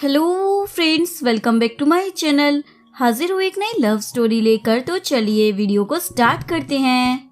Hello friends, welcome back to my channel. हाजिर हूँ एक नई लव स्टोरी लेकर। तो चलिए वीडियो को स्टार्ट करते हैं।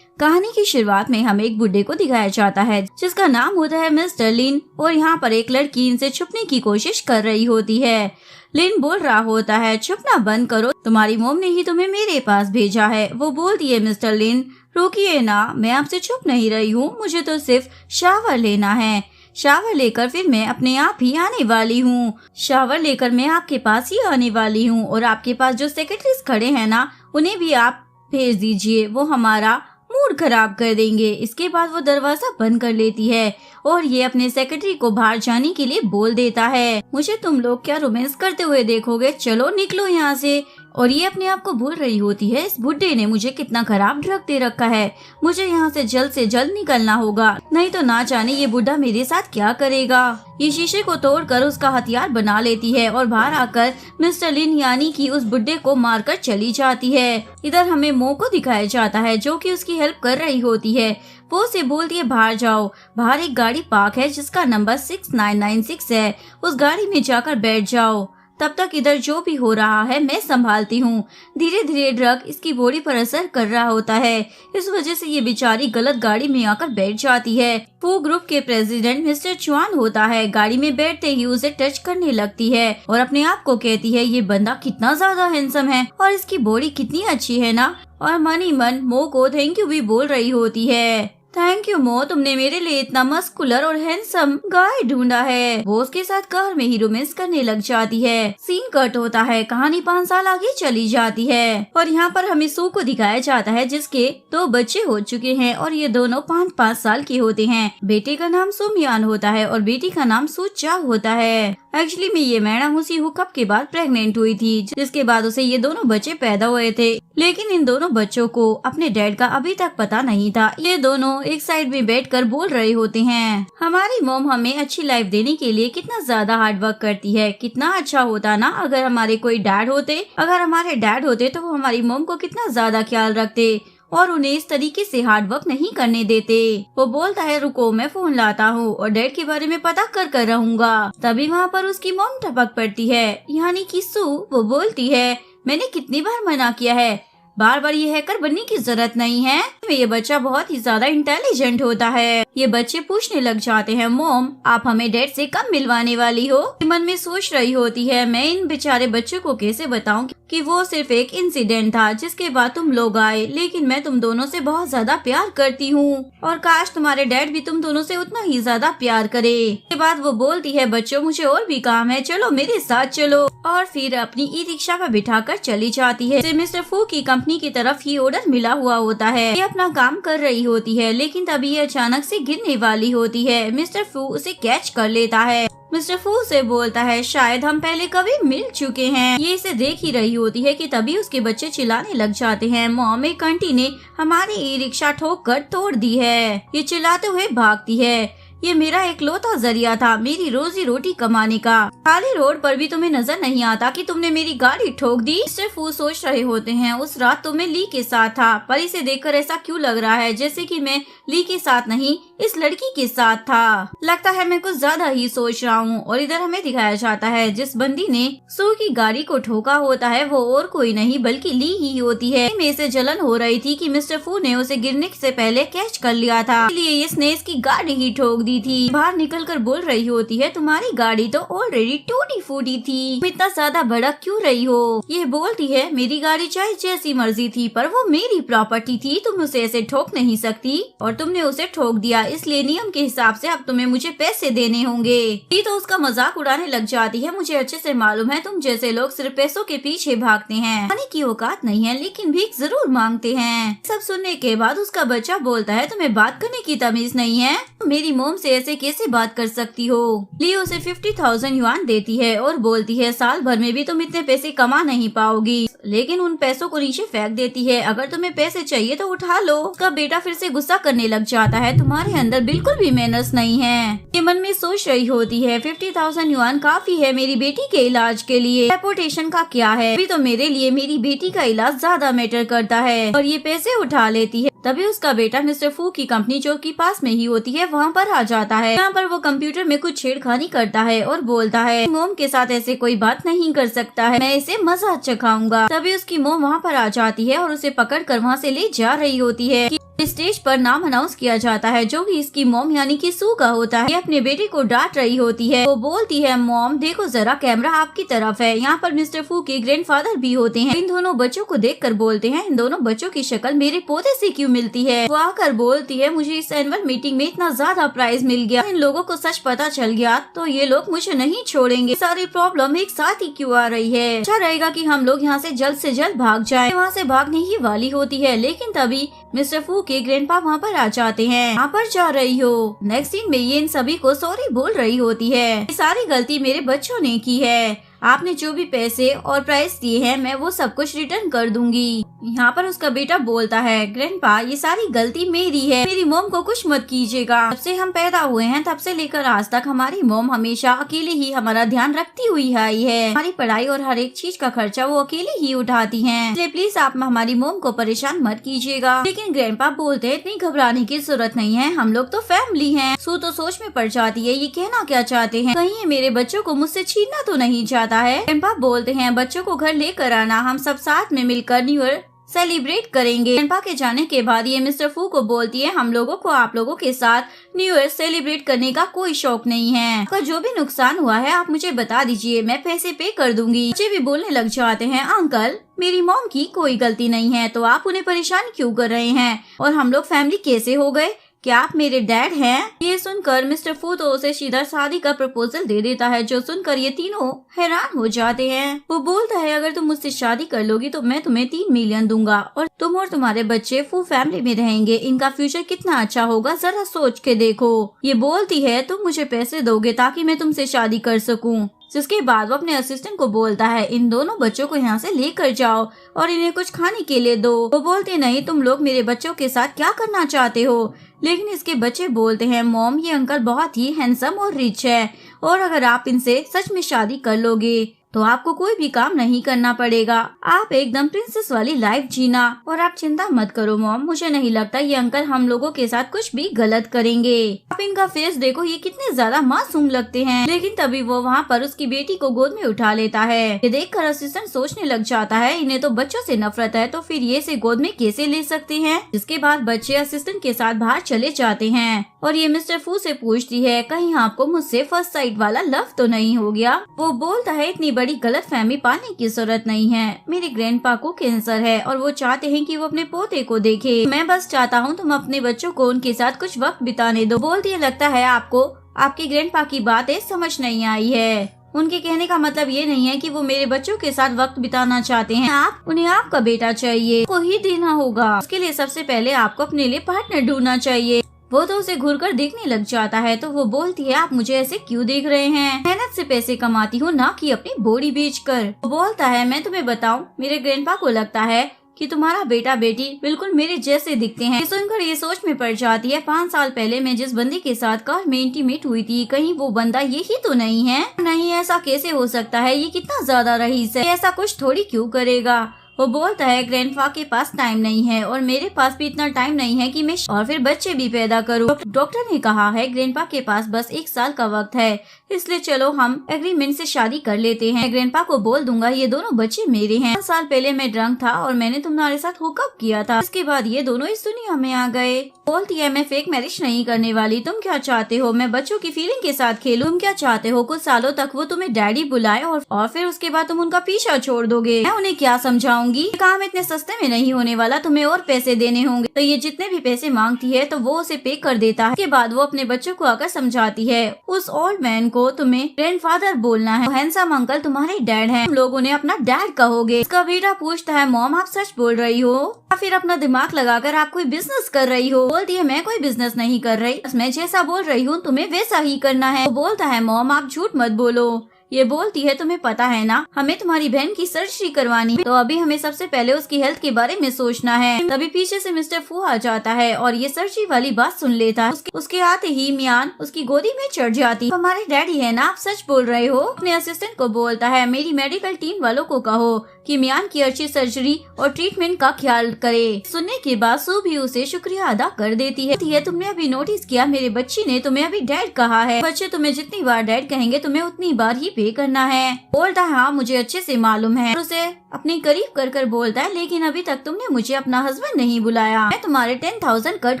कहानी की शुरुआत में हमें एक बुड्ढे को दिखाया जाता है जिसका नाम होता है मिस्टर लिन, और यहाँ पर एक लड़की इनसे छुपने की कोशिश कर रही होती है। लिन बोल रहा होता है, छुपना बंद करो, तुम्हारी मोम ने ही तुम्हें मेरे पास भेजा है। वो बोलती है, मिस्टर लिन रुकिए ना, मैं आपसे छुप नहीं रही हूँ, मुझे तो सिर्फ शावर लेना है। शावर लेकर फिर मैं अपने आप ही आने वाली हूँ। शावर लेकर मैं आपके पास ही आने वाली हूँ, और आपके पास जो सेक्रेटरीज खड़े हैं ना, उन्हें भी आप भेज दीजिए, वो हमारा मूड खराब कर देंगे। इसके बाद वो दरवाजा बंद कर लेती है और ये अपने सेक्रेटरी को बाहर जाने के लिए बोल देता है, मुझे तुम लोग क्या रोमांस करते हुए देखोगे, चलो निकलो यहाँ से। और ये अपने आप को भूल रही होती है, इस बुड्ढे ने मुझे कितना खराब ड्रग दे रखा है, मुझे यहाँ से जल्द निकलना होगा, नहीं तो ना जाने ये बुड्ढा मेरे साथ क्या करेगा। ये शीशे को तोड़कर उसका हथियार बना लेती है और बाहर आकर मिस्टर लिन यानी कि उस बुड्ढे को मारकर चली जाती है। इधर हमें मो को दिखाया जाता है जो कि उसकी हेल्प कर रही होती है। वो उसे बोलती है, बाहर जाओ, बाहर एक गाड़ी पार्क है जिसका नंबर 6996 है, उस गाड़ी में जाकर बैठ जाओ, तब तक इधर जो भी हो रहा है मैं संभालती हूँ। धीरे धीरे ड्रग इसकी बॉडी पर असर कर रहा होता है, इस वजह से ये बेचारी गलत गाड़ी में आकर बैठ जाती है। वो ग्रुप के प्रेसिडेंट मिस्टर चुआन होता है, गाड़ी में बैठते ही उसे टच करने लगती है और अपने आप को कहती है, ये बंदा कितना ज्यादा हैंडसम है और इसकी बॉडी कितनी अच्छी है ना। और मन ही मन मो को थैंक यू भी बोल रही होती है। थैंक यू मो, तुमने मेरे लिए इतना मस्कुलर और हैंडसम गाय ढूंढा है। वो उसके साथ कार में ही रोमांस करने लग जाती है। सीन कट होता है, कहानी 5 साल आगे चली जाती है और यहाँ पर हमें सू को दिखाया जाता है जिसके 2 बच्चे हो चुके हैं और ये दोनों 5-5 साल के होते हैं। बेटे का नाम सुमियान होता है और बेटी का नाम सुचा होता है। एक्चुअली में ये मैडम उसी हुकअप के बाद प्रेग्नेंट हुई थी, जिसके बाद उसे ये दोनों बच्चे पैदा हुए थे, लेकिन इन दोनों बच्चों को अपने डैड का अभी तक पता नहीं था। ये दोनों एक साइड में बैठकर बोल रहे होते हैं, हमारी मॉम हमें अच्छी लाइफ देने के लिए कितना ज्यादा हार्ड वर्क करती है, कितना अच्छा होता ना अगर हमारे कोई डैड होते, अगर हमारे डैड होते तो वो हमारी मॉम को कितना ज्यादा ख्याल रखते और उन्हें इस तरीके से हार्ड वर्क नहीं करने देते। वो बोलता है, रुको मैं फोन लाता हूँ और डैड के बारे में पता कर रहूंगा। तभी वहाँ पर उसकी मॉम टपक पड़ती है, यानी कि सू। वो बोलती है, मैंने कितनी बार मना किया है, बार बार ये हैकर बनने की जरूरत नहीं है। ये बच्चा बहुत ही ज्यादा इंटेलिजेंट होता है। ये बच्चे पूछने लग जाते हैं, मॉम आप हमें डैड से कब मिलवाने वाली हो। मन में सोच रही होती है, मैं इन बेचारे बच्चों को कैसे बताऊं कि वो सिर्फ एक इंसिडेंट था जिसके बाद तुम लोग आए, लेकिन मैं तुम दोनों से बहुत ज्यादा प्यार करती हूँ और काश तुम्हारे डैड भी तुम दोनों से उतना ही ज्यादा प्यार करे। के बाद वो बोलती है, बच्चों मुझे और भी काम है, चलो मेरे साथ चलो, और फिर अपनी ई रिक्शा पर बिठाकर चली जाती है। मिस्टर फू की कंपनी की तरफ ही ऑर्डर मिला हुआ होता है। ये अपना काम कर रही होती है, लेकिन तभी ये अचानक से गिरने वाली होती है। मिस्टर फू उसे कैच कर लेता है। मिस्टर फू से बोलता है, शायद हम पहले कभी मिल चुके हैं। ये इसे देख ही रही होती है कि तभी उसके बच्चे चिल्लाने लग जाते हैं, मॉम एक आंटी ने हमारी ई रिक्शा ठोक कर तोड़ दी है। ये चिल्लाते हुए भागती है, ये मेरा इकलौता जरिया था मेरी रोजी रोटी कमाने का, खाली रोड पर भी तुम्हें नजर नहीं आता कि तुमने मेरी गाड़ी ठोक दी। मिस्टर फू सोच रहे होते हैं, उस रात तो मैं ली के साथ था, पर इसे देखकर ऐसा क्यों लग रहा है जैसे कि मैं ली के साथ नहीं इस लड़की के साथ था। लगता है मैं कुछ ज्यादा ही सोच रहा हूँ। और इधर हमें दिखाया जाता है, जिस बंदी ने सू की गाड़ी को ठोका होता है वो और कोई नहीं बल्कि ली ही होती है। में से जलन हो रही थी कि मिस्टर फू ने उसे गिरने से पहले कैच कर लिया था, इसलिए इसने इसकी गाड़ी ही ठोक दी थी। बाहर निकलकर बोल रही होती है, तुम्हारी गाड़ी तो ऑलरेडी टूटी फूटी थी, तुम इतना ज्यादा भड़क क्यों रही हो। ये बोलती है, मेरी गाड़ी चाहे जैसी मर्जी थी पर वो मेरी प्रॉपर्टी थी, तुम उसे ऐसे ठोक नहीं सकती और तुमने उसे ठोक दिया, इसलिए नियम के हिसाब से अब तुम्हें मुझे पैसे देने होंगे। ये तो उसका मजाक उड़ाने लग जाती है, मुझे अच्छे से मालूम है तुम जैसे लोग सिर्फ पैसों के पीछे भागते हैं, खाने की औकात नहीं है लेकिन भीख जरूर मांगते हैं। सब सुनने के बाद उसका बच्चा बोलता है, तुम्हें बात करने की तमीज नहीं है, मेरी मोम से ऐसे कैसे बात कर सकती हो। ली उसे 50,000 युआन देती है और बोलती है, साल भर में भी तुम इतने पैसे कमा नहीं पाओगी, लेकिन उन पैसों को नीचे फेंक देती है, अगर तुम्हें पैसे चाहिए तो उठा लो। उसका बेटा फिर से गुस्सा करने लग जाता है, तुम्हारे अंदर बिल्कुल भी मैनर्स नहीं है। ये मन में सोच रही होती है, 50,000 युआन काफी है मेरी बेटी के इलाज के लिए, रेपुटेशन का क्या है, अभी तो मेरे लिए मेरी बेटी का इलाज ज्यादा मैटर करता है। और ये पैसे उठा लेती है। तभी उसका बेटा मिस्टर फू की कंपनी जो कि पास में ही होती है वहाँ पर आ जाता है। यहाँ पर वो कंप्यूटर में कुछ छेड़खानी करता है और बोलता है मोम के साथ ऐसे कोई बात नहीं कर सकता है, मैं इसे मजाक चखाऊंगा। तभी उसकी मोम वहाँ पर आ जाती है और उसे पकड़ कर वहाँ से ले जा रही होती है। स्टेज पर नाम अनाउंस किया जाता है जो कि इसकी मॉम यानी कि सू का होता है। ये अपने बेटे को डांट रही होती है। वो बोलती है मॉम देखो जरा कैमरा आपकी तरफ है। यहाँ पर मिस्टर फू के ग्रैंडफादर भी होते हैं। इन दोनों बच्चों को देखकर बोलते हैं इन दोनों बच्चों की शक्ल मेरे पोते से क्यों मिलती है। वो आकर बोलती है मुझे इस एनुअल मीटिंग में इतना ज्यादा प्राइज मिल गया, इन लोगों को सच पता चल गया तो ये लोग मुझे नहीं छोड़ेंगे। सारी प्रॉब्लम एक साथ ही क्यों आ रही है। अच्छा रहेगा कि हम लोग यहाँ से जल्द भाग जाएं। वहाँ से भागने ही वाली होती है लेकिन तभी मिस्टर फू के ग्रैंडपा वहाँ पर आ जाते हैं। यहाँ पर जा रही हो। नेक्स्ट सीन में ये इन सभी को सॉरी बोल रही होती है। ये सारी गलती मेरे बच्चों ने की है। आपने जो भी पैसे और प्राइस दिए हैं मैं वो सब कुछ रिटर्न कर दूंगी। यहाँ पर उसका बेटा बोलता है ग्रैंडपा ये सारी गलती मेरी है, मेरी मॉम को कुछ मत कीजिएगा। जब से हम पैदा हुए हैं तब से लेकर आज तक हमारी मॉम हमेशा अकेले ही हमारा ध्यान रखती हुई आई है। हमारी पढ़ाई और हर एक चीज का खर्चा वो अकेले ही उठाती हैं। इसलिए प्लीज आप हमारी मॉम को परेशान मत कीजिएगा। लेकिन ग्रैंडपा बोलते हैं इतनी घबराने की जरूरत नहीं है, हम लोग तो फैमिली हैं। सू तो सोच में पड़ जाती है ये कहना क्या चाहते हैं, कहीं ये मेरे बच्चों को मुझसे छीनना तो नहीं चाहता है। ग्रैंडपा बोलते हैं बच्चों को घर लेकर आना, हम सब साथ में मिलकर न्यू ईयर सेलिब्रेट करेंगे। ग्रैंडपा के जाने के बाद ये मिस्टर फू को बोलती है हम लोगों को आप लोगों के साथ न्यू ईयर सेलिब्रेट करने का कोई शौक नहीं है। आपका जो भी नुकसान हुआ है आप मुझे बता दीजिए, मैं पैसे पे कर दूंगी। बच्चे भी बोलने लग जाते हैं अंकल मेरी मॉम की कोई गलती नहीं है तो आप उन्हें परेशान क्यों कर रहे हैं, और हम लोग फैमिली कैसे हो गए, क्या आप मेरे डैड हैं? ये सुनकर मिस्टर फू तो उसे सीधा शादी का प्रपोजल दे देता है, जो सुनकर ये तीनों हैरान हो जाते हैं। वो बोलता है अगर तुम मुझसे शादी कर लोगी तो मैं तुम्हें 3 मिलियन दूंगा और तुम और तुम्हारे बच्चे फू फैमिली में रहेंगे। इनका फ्यूचर कितना अच्छा होगा जरा सोच के देखो। ये बोलती है तुम मुझे पैसे दोगे ताकि मैं तुमसे शादी कर सकूं। जिसके बाद वो अपने असिस्टेंट को बोलता है इन दोनों बच्चों को यहाँ से लेकर जाओ और इन्हें कुछ खाने के लिए दो। वो बोलते नहीं तुम लोग मेरे बच्चों के साथ क्या करना चाहते हो, लेकिन इसके बच्चे बोलते हैं मॉम ये अंकल बहुत ही हैंडसम और रिच है और अगर आप इनसे सच में शादी कर लोगे तो आपको कोई भी काम नहीं करना पड़ेगा, आप एकदम प्रिंसेस वाली लाइफ जीना और आप चिंता मत करो मॉम, मुझे नहीं लगता ये अंकल हम लोगों के साथ कुछ भी गलत करेंगे। आप इनका फेस देखो ये कितने ज्यादा मासूम लगते हैं। लेकिन तभी वो वहाँ पर उसकी बेटी को गोद में उठा लेता है। ये देखकर असिस्टेंट सोचने लग जाता है इन्हें तो बच्चों से नफरत है तो फिर ये इसे गोद में कैसे ले सकते हैं। जिसके बाद बच्चे असिस्टेंट के साथ बाहर चले जाते हैं और ये मिस्टर फू से पूछती है कहीं आपको मुझसे फर्स्ट साइट वाला लव तो नहीं हो गया। वो बोलता है इतनी बड़ी गलत फहमी पाने की जरूरत नहीं है, मेरे ग्रैंडपा को कैंसर है और वो चाहते हैं कि वो अपने पोते को देखे, मैं बस चाहता हूँ तुम अपने बच्चों को उनके साथ कुछ वक्त बिताने दो। बोलती है लगता है आपको आपके ग्रैंडपा की बातें समझ नहीं आई है, उनके कहने का मतलब ये नहीं है कि वो मेरे बच्चों के साथ वक्त बिताना चाहते हैं, आप उन्हें आपका बेटा चाहिए को ही देना होगा। उसके लिए सबसे पहले आपको अपने लिए पार्टनर ढूंढना चाहिए। वो तो उसे घूरकर देखने लग जाता है तो वो बोलती है आप मुझे ऐसे क्यों देख रहे हैं, मेहनत से पैसे कमाती हूँ ना कि अपनी बॉडी बेचकर। वो बोलता है मैं तुम्हें बताऊं मेरे ग्रैंडपा को लगता है कि तुम्हारा बेटा बेटी बिल्कुल मेरे जैसे दिखते हैं। सुनकर ये सोच में पड़ जाती है 5 साल पहले मैं जिस बंदे के साथ कार में इंटीमेट हुई थी कहीं वो बंदा यही तो नहीं है। नहीं ऐसा कैसे हो सकता है, ये कितना ज्यादा रईस है, ऐसा कुछ थोड़ी क्यों करेगा। वो बोलता है ग्रैंडपा के पास टाइम नहीं है और मेरे पास भी इतना टाइम नहीं है कि मैं और फिर बच्चे भी पैदा करूं। डॉक्टर ने कहा है ग्रैंडपा के पास बस 1 साल का वक्त है, इसलिए चलो हम एग्रीमेंट से शादी कर लेते हैं। ग्रैंडपा को बोल दूंगा ये दोनों बच्चे मेरे हैं। 5 साल पहले मैं ड्रंक था और मैंने तुम्हारे साथ हुकअप किया था, इसके बाद ये दोनों इस दुनिया में आ गए। बोलती है मैं फेक मैरिज नहीं करने वाली, तुम क्या चाहते हो मैं बच्चों की फीलिंग के साथ खेलूं, तुम क्या चाहते हो कुछ सालों तक वो तुम्हें डैडी बुलाए और फिर उसके बाद तुम उनका पीछा छोड़ दोगे। मैं उन्हें क्या समझाऊंगी, काम इतने सस्ते में नहीं होने वाला, तुम्हें और पैसे देने होंगे। तो ये जितने भी पैसे मांगती है तो वो उसे पे कर देता है। उसके बाद वो अपने बच्चों को आकर समझाती है उस ओल्ड मैन को तुम्हें ग्रैंडफादर बोलना है, हैंडसम अंकल तुम्हारे डैड हैं, तुम लोग उन्हें अपना डैड कहोगे। उसका बेटा पूछता है मॉम आप सच बोल रही हो या फिर अपना दिमाग लगाकर आप कोई बिजनेस कर रही हो। बोलती है मैं कोई बिजनेस नहीं कर रही, मैं जैसा बोल रही हूँ तुम्हें वैसा ही करना है। वो बोलता है मॉम आप झूठ मत बोलो, ये बोलती है तुम्हें पता है ना, हमें तुम्हारी बहन की सर्जरी करवानी, तो अभी हमें सबसे पहले उसकी हेल्थ के बारे में सोचना है। तभी पीछे से मिस्टर फू आ जाता है और ये सर्जरी वाली बात सुन लेता है। उसके आते ही मियान उसकी गोदी में चढ़ जाती। हमारे डैडी है ना, आप सच बोल रहे हो। अपने असिस्टेंट को बोलता है मेरी मेडिकल टीम वालों को कहो कि मियान की अच्छी सर्जरी और ट्रीटमेंट का ख्याल करे। सुनने के बाद सू भी उसे शुक्रिया अदा कर देती है। तुमने अभी नोटिस किया मेरे बच्ची ने तुम्हें अभी डैड कहा है। बच्चे तुम्हें जितनी बार डैड कहेंगे तुम्हें उतनी बार ही पे करना है। बोलता है हाँ मुझे अच्छे से मालूम है। उसे अपने करीब कर बोलता है लेकिन अभी तक तुमने मुझे अपना हस्बैंड नहीं बुलाया, मैं तुम्हारे 10,000 कट